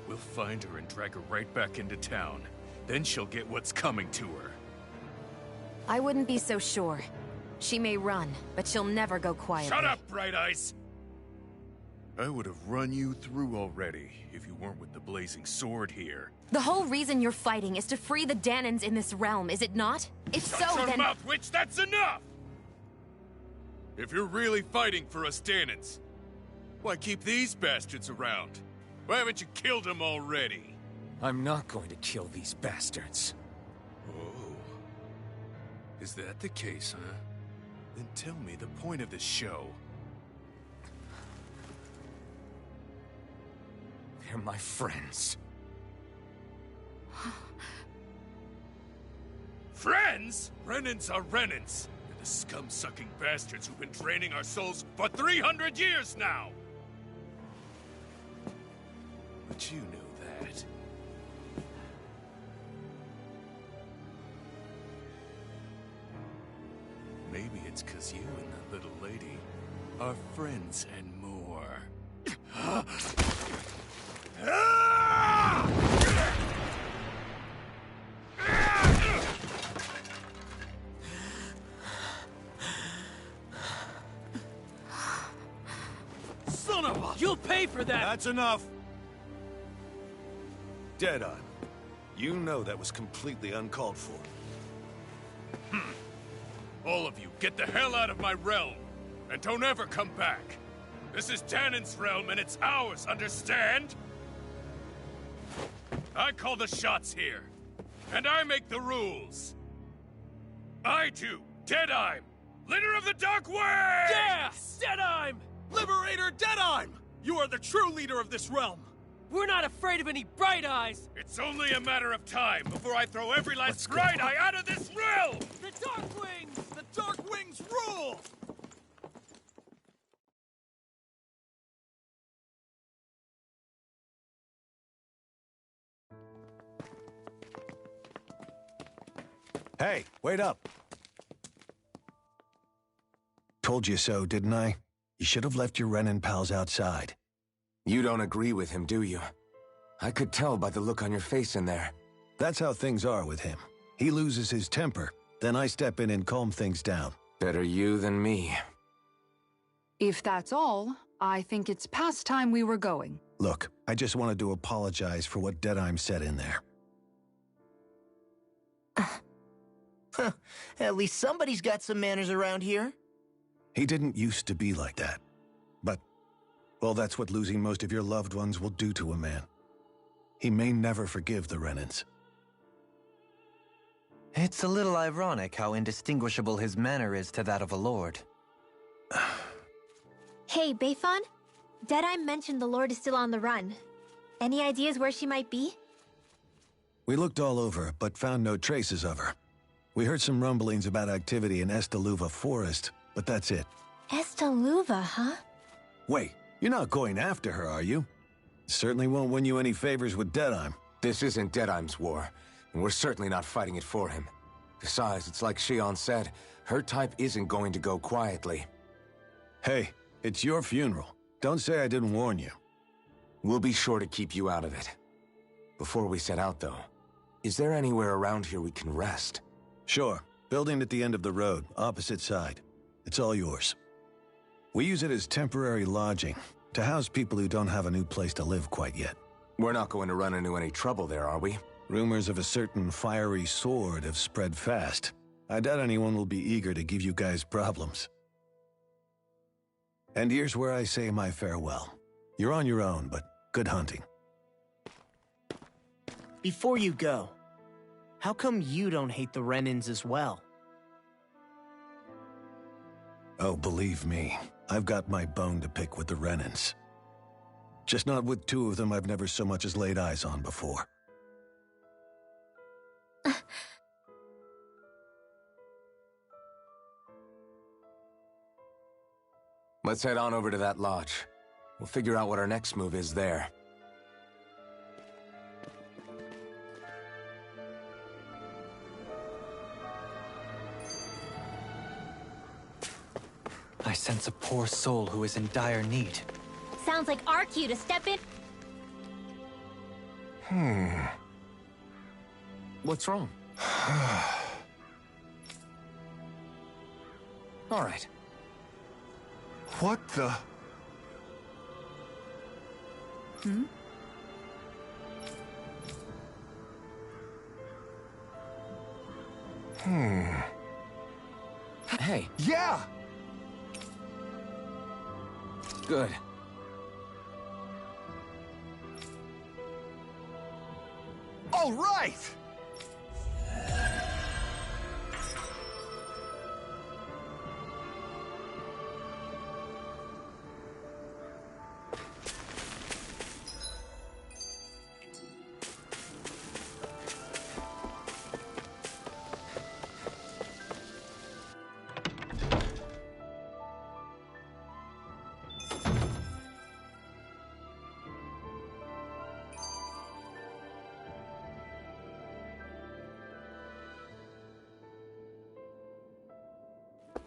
We'll find her and drag her right back into town. Then she'll get what's coming to her. I wouldn't be so sure. She may run, but she'll never go quietly. Shut up, Bright Eyes! I would have run you through already if you weren't with the blazing sword here. The whole reason you're fighting is to free the Danans in this realm, is it not? If Shut so, your then— mouth, witch! That's enough! If you're really fighting for us Danans, why keep these bastards around? Why haven't you killed them already? I'm not going to kill these bastards. Oh. Is that the case, huh? Then tell me the point of this show. They're my friends. Friends? Renans are Renans. They're the scum-sucking bastards who've been draining our souls for 300 years now! But you knew that. Maybe it's 'cause you and that little lady are friends and more. Son of a... You'll pay for that! That's enough! Deadeye, you know that was completely uncalled for. All of you, get the hell out of my realm! And don't ever come back! This is Danan's realm and it's ours, understand? I call the shots here. And I make the rules. I do, Deadeye, leader of the Dark Wings! Yeah! Deadeye! Liberator Deadeye! You are the true leader of this realm! We're not afraid of any Bright Eyes! It's only a matter of time before I throw every last Bright Eye out of this realm! The Dark Wings! The Dark Wings rule! Hey, wait up! Told you so, didn't I? You should have left your Renin pals outside. You don't agree with him, do you? I could tell by the look on your face in there. That's how things are with him. He loses his temper, then I step in and calm things down. Better you than me. If that's all, I think it's past time we were going. Look, I just wanted to apologize for what Deadeye said in there. At least somebody's got some manners around here. He didn't used to be like that. But, well, that's what losing most of your loved ones will do to a man. He may never forgive the Renins. It's a little ironic how indistinguishable his manner is to that of a lord. Hey, Bayfon? Deadeye mentioned the Lord is still on the run. Any ideas where she might be? We looked all over, but found no traces of her. We heard some rumblings about activity in Estaluva Forest, but that's it. Estaluva, huh? Wait, you're not going after her, are you? Certainly won't win you any favors with Deadeye. This isn't Deadeye's war, and we're certainly not fighting it for him. Besides, it's like Shion said, her type isn't going to go quietly. Hey, it's your funeral. Don't say I didn't warn you. We'll be sure to keep you out of it. Before we set out, though, is there anywhere around here we can rest? Sure. Building at the end of the road, opposite side. It's all yours. We use it as temporary lodging, to house people who don't have a new place to live quite yet. We're not going to run into any trouble there, are we? Rumors of a certain fiery sword have spread fast. I doubt anyone will be eager to give you guys problems. And here's where I say my farewell. You're on your own, but good hunting. Before you go, how come you don't hate the Renins as well? Oh, believe me, I've got my bone to pick with the Renins. Just not with two of them I've never so much as laid eyes on before. Let's head on over to that lodge. We'll figure out what our next move is there. I sense a poor soul who is in dire need. Sounds like our cue to step in. What's wrong? All right. What the? Hey. Yeah! Good. All right!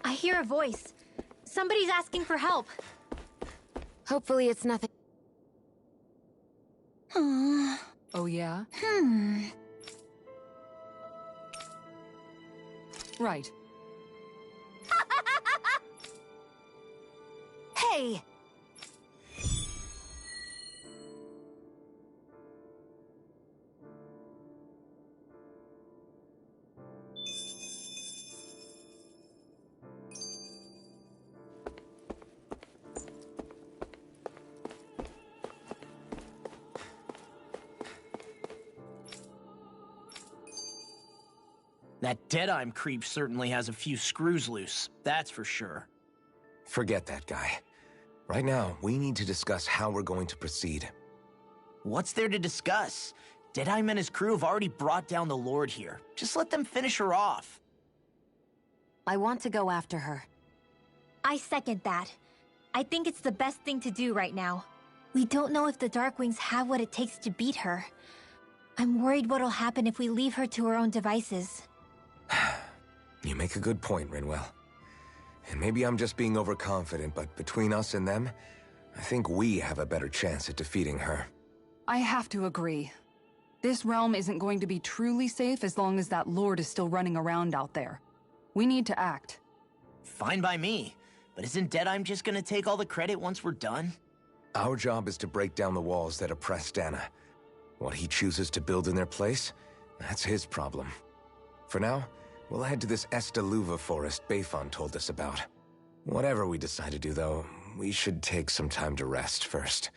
I hear a voice. Somebody's asking for help. Hopefully it's nothing. Oh, yeah? Right. Hey! That Deadeye creep certainly has a few screws loose, that's for sure. Forget that guy. Right now, we need to discuss how we're going to proceed. What's there to discuss? Deadeye and his crew have already brought down the Lord here. Just let them finish her off. I want to go after her. I second that. I think it's the best thing to do right now. We don't know if the Darkwings have what it takes to beat her. I'm worried what'll happen if we leave her to her own devices. You make a good point, Rinwell. And maybe I'm just being overconfident, but between us and them, I think we have a better chance at defeating her. I have to agree. This realm isn't going to be truly safe as long as that Lord is still running around out there. We need to act. Fine by me. But isn't Deadeye just gonna take all the credit once we're done? Our job is to break down the walls that oppress Dana. What he chooses to build in their place, that's his problem. For now, we'll head to this Estaluva forest Bayfon told us about. Whatever we decide to do, though, we should take some time to rest first.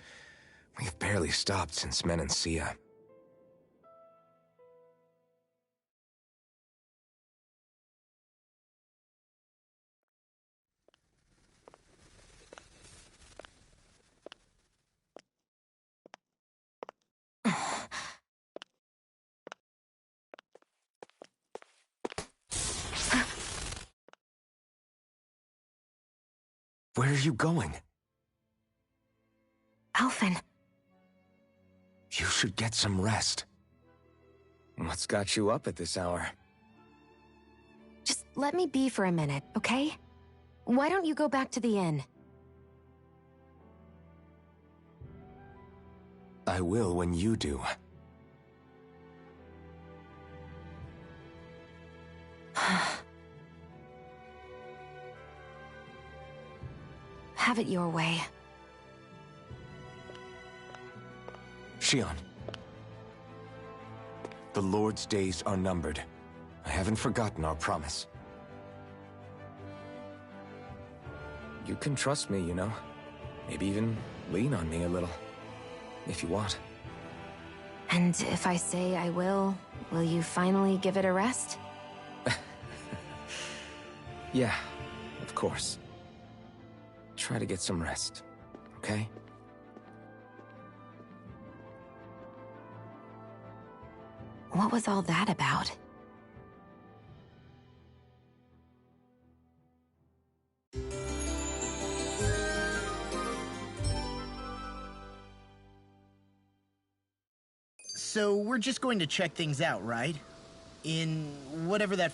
We've barely stopped since Menancia. Where are you going? Alphen. You should get some rest. What's got you up at this hour? Just let me be for a minute, okay? Why don't you go back to the inn? I will when you do. Have it your way. Shion. The Lord's days are numbered. I haven't forgotten our promise. You can trust me, you know. Maybe even lean on me a little. If you want. And if I say I will you finally give it a rest? Yeah, of course. Try to get some rest, okay? What was all that about? So we're just going to check things out, right? In whatever that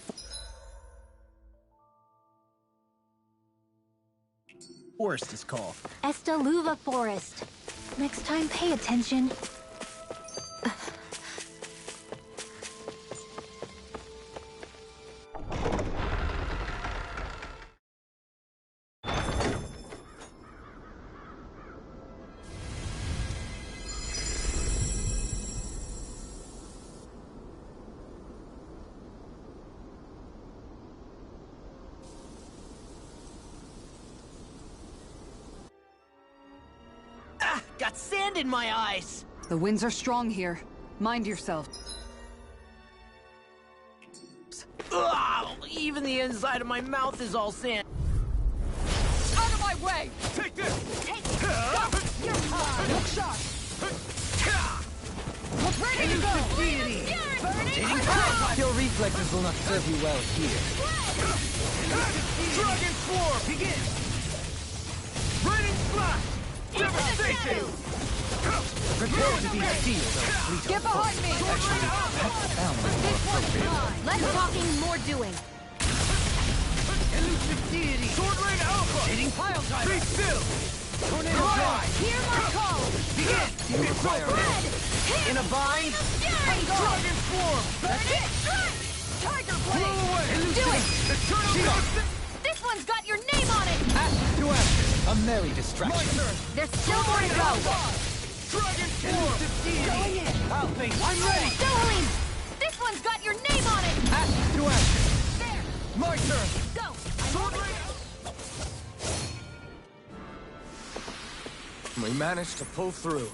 forest is called. Estaluva Forest. Next time, pay attention. Got sand in my eyes! The winds are strong here. Mind yourself. Ugh, even the inside of my mouth is all sand. Out of my way! Take this! Take it! Go! You're mine! Look sharp! Look ready to go! Taking fire! Your reflexes will not serve you well here. Dragon Swarm! Begin! Raining Flash! Devastation! Prepare to be sealed, fleet. Get behind me! This one's mine! Less talking, more doing. Elusive Deity! Sword Rain Alpha! Hitting pile driver! Be still! Tornado drive! Hear my call! Begin! Red! In a bind? Dragon Swarm! Burn it! Tiger Blow Blade! away! Do it! Eternal Ghost! This one's got your name on it! Ashes to ashes! A merry distraction. There's still more to go! Dragon Swarm! Going in! I'll face I'm ready! Zoe! This one's got your name on it! Ashes to ashes! There! My turn! Go! Sword Rain We managed to pull through.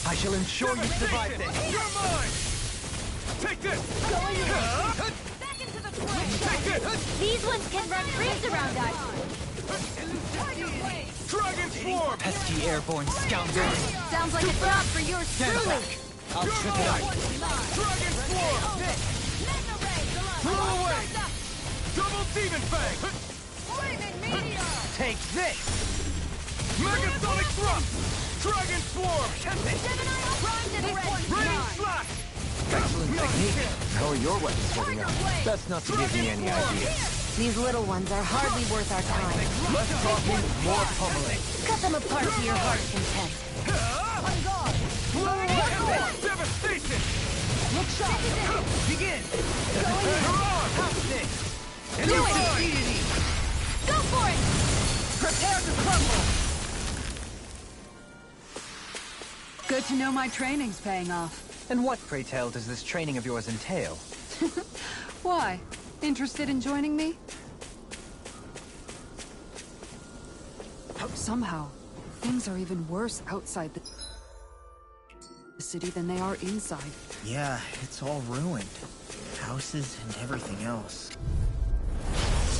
I shall ensure you survive this. You're mine! Take this! Back into the fray! Take this! These ones can run rings around us! Dragon Swarm! Pesky airborne scoundrel. Sounds like a job for yours Stand truly! back. I'll trip it up. Dragon Swarm! Blow away! Double Demon Fang! Take this! Megasonic Thrust! Dragon Swarm! Raining Slash! Excellent technique. How are your weapons holding up? Best not to give me any ideas. These little ones are hardly worth our time. Less talking, more pummeling. Cut them apart to your heart's content. Devastation! Look sharp! Begin! Have this! Do it! Go for it! Prepare to crumble! Good to know my training's paying off. And what, pray tell, does this training of yours entail? Why? Interested in joining me? Somehow, things are even worse outside the city than they are inside. Yeah, it's all ruined. Houses and everything else.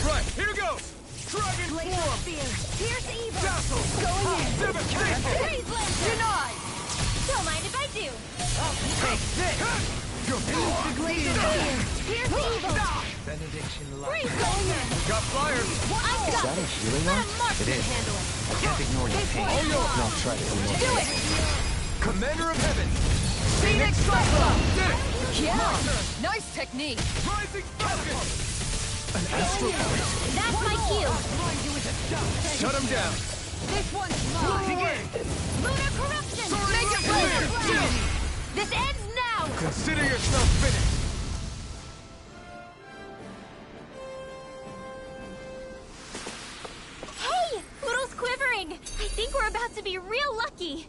Right, here goes! Dragon Swarm! Pierce evil! Dazzle! Going in! Devastation! Freeze Lancer! Denied! Don't mind if I do! Take this! You're Pierce evil! Benediction light. Freeze going in! got fired! I've got that a this! healing Let arm? a marksman handle it! Can't ignore your pain. Now try to come Do it! Commander of Heaven! Phoenix Cyclone! Did it! Yeah! Nice technique! Rising Falcon! An astral point. That's my cue! Shut him down! This one's mine! Lunar corruption! Make it rain! This ends now! Consider yourself finished! to be real lucky!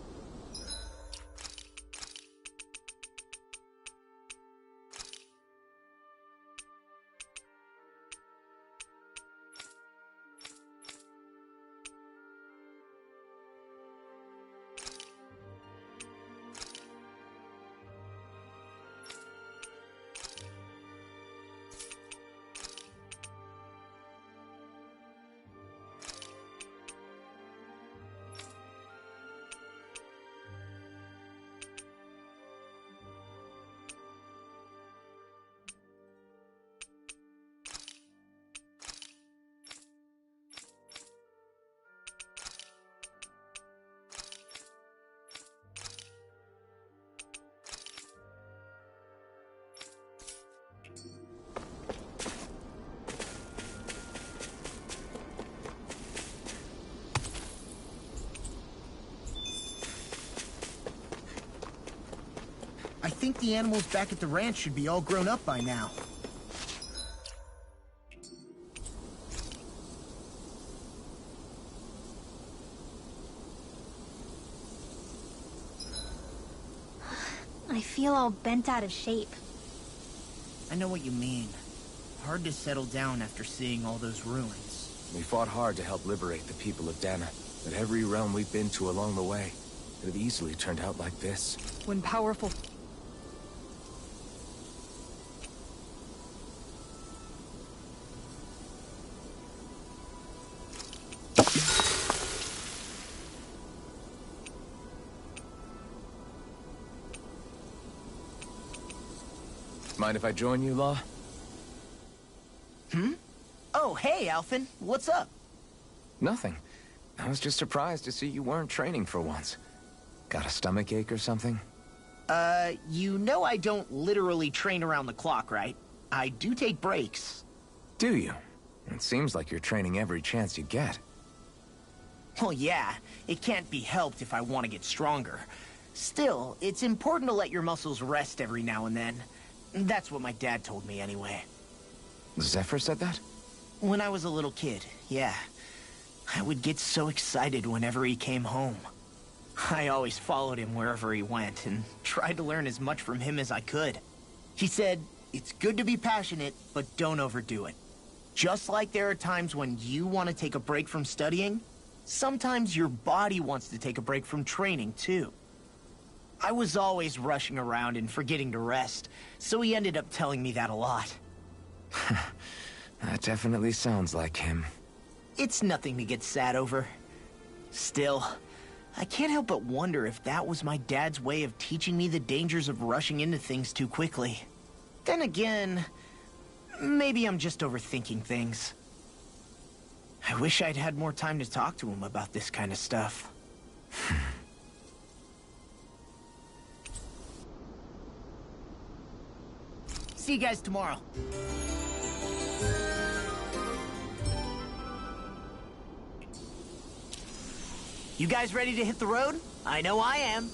I think the animals back at the ranch should be all grown up by now. I feel all bent out of shape. I know what you mean. Hard to settle down after seeing all those ruins. We fought hard to help liberate the people of Dana, but every realm we've been to along the way could have easily turned out like this. When powerful... Mind if I join you, Law? Oh, hey, Alphen. What's up? Nothing. I was just surprised to see you weren't training for once. Got a stomach ache or something? You know I don't literally train around the clock, right? I do take breaks. Do you? It seems like you're training every chance you get. Well, yeah. It can't be helped if I want to get stronger. Still, it's important to let your muscles rest every now and then. That's what my dad told me anyway. Zephyr said that? When I was a little kid, yeah. I would get so excited whenever he came home. I always followed him wherever he went and tried to learn as much from him as I could. He said, it's good to be passionate, but don't overdo it. Just like there are times when you want to take a break from studying, sometimes your body wants to take a break from training too. I was always rushing around and forgetting to rest, so he ended up telling me that a lot. That definitely sounds like him. It's nothing to get sad over. Still, I can't help but wonder if that was my dad's way of teaching me the dangers of rushing into things too quickly. Then again, maybe I'm just overthinking things. I wish I'd had more time to talk to him about this kind of stuff. See you guys tomorrow. You guys ready to hit the road? I know I am.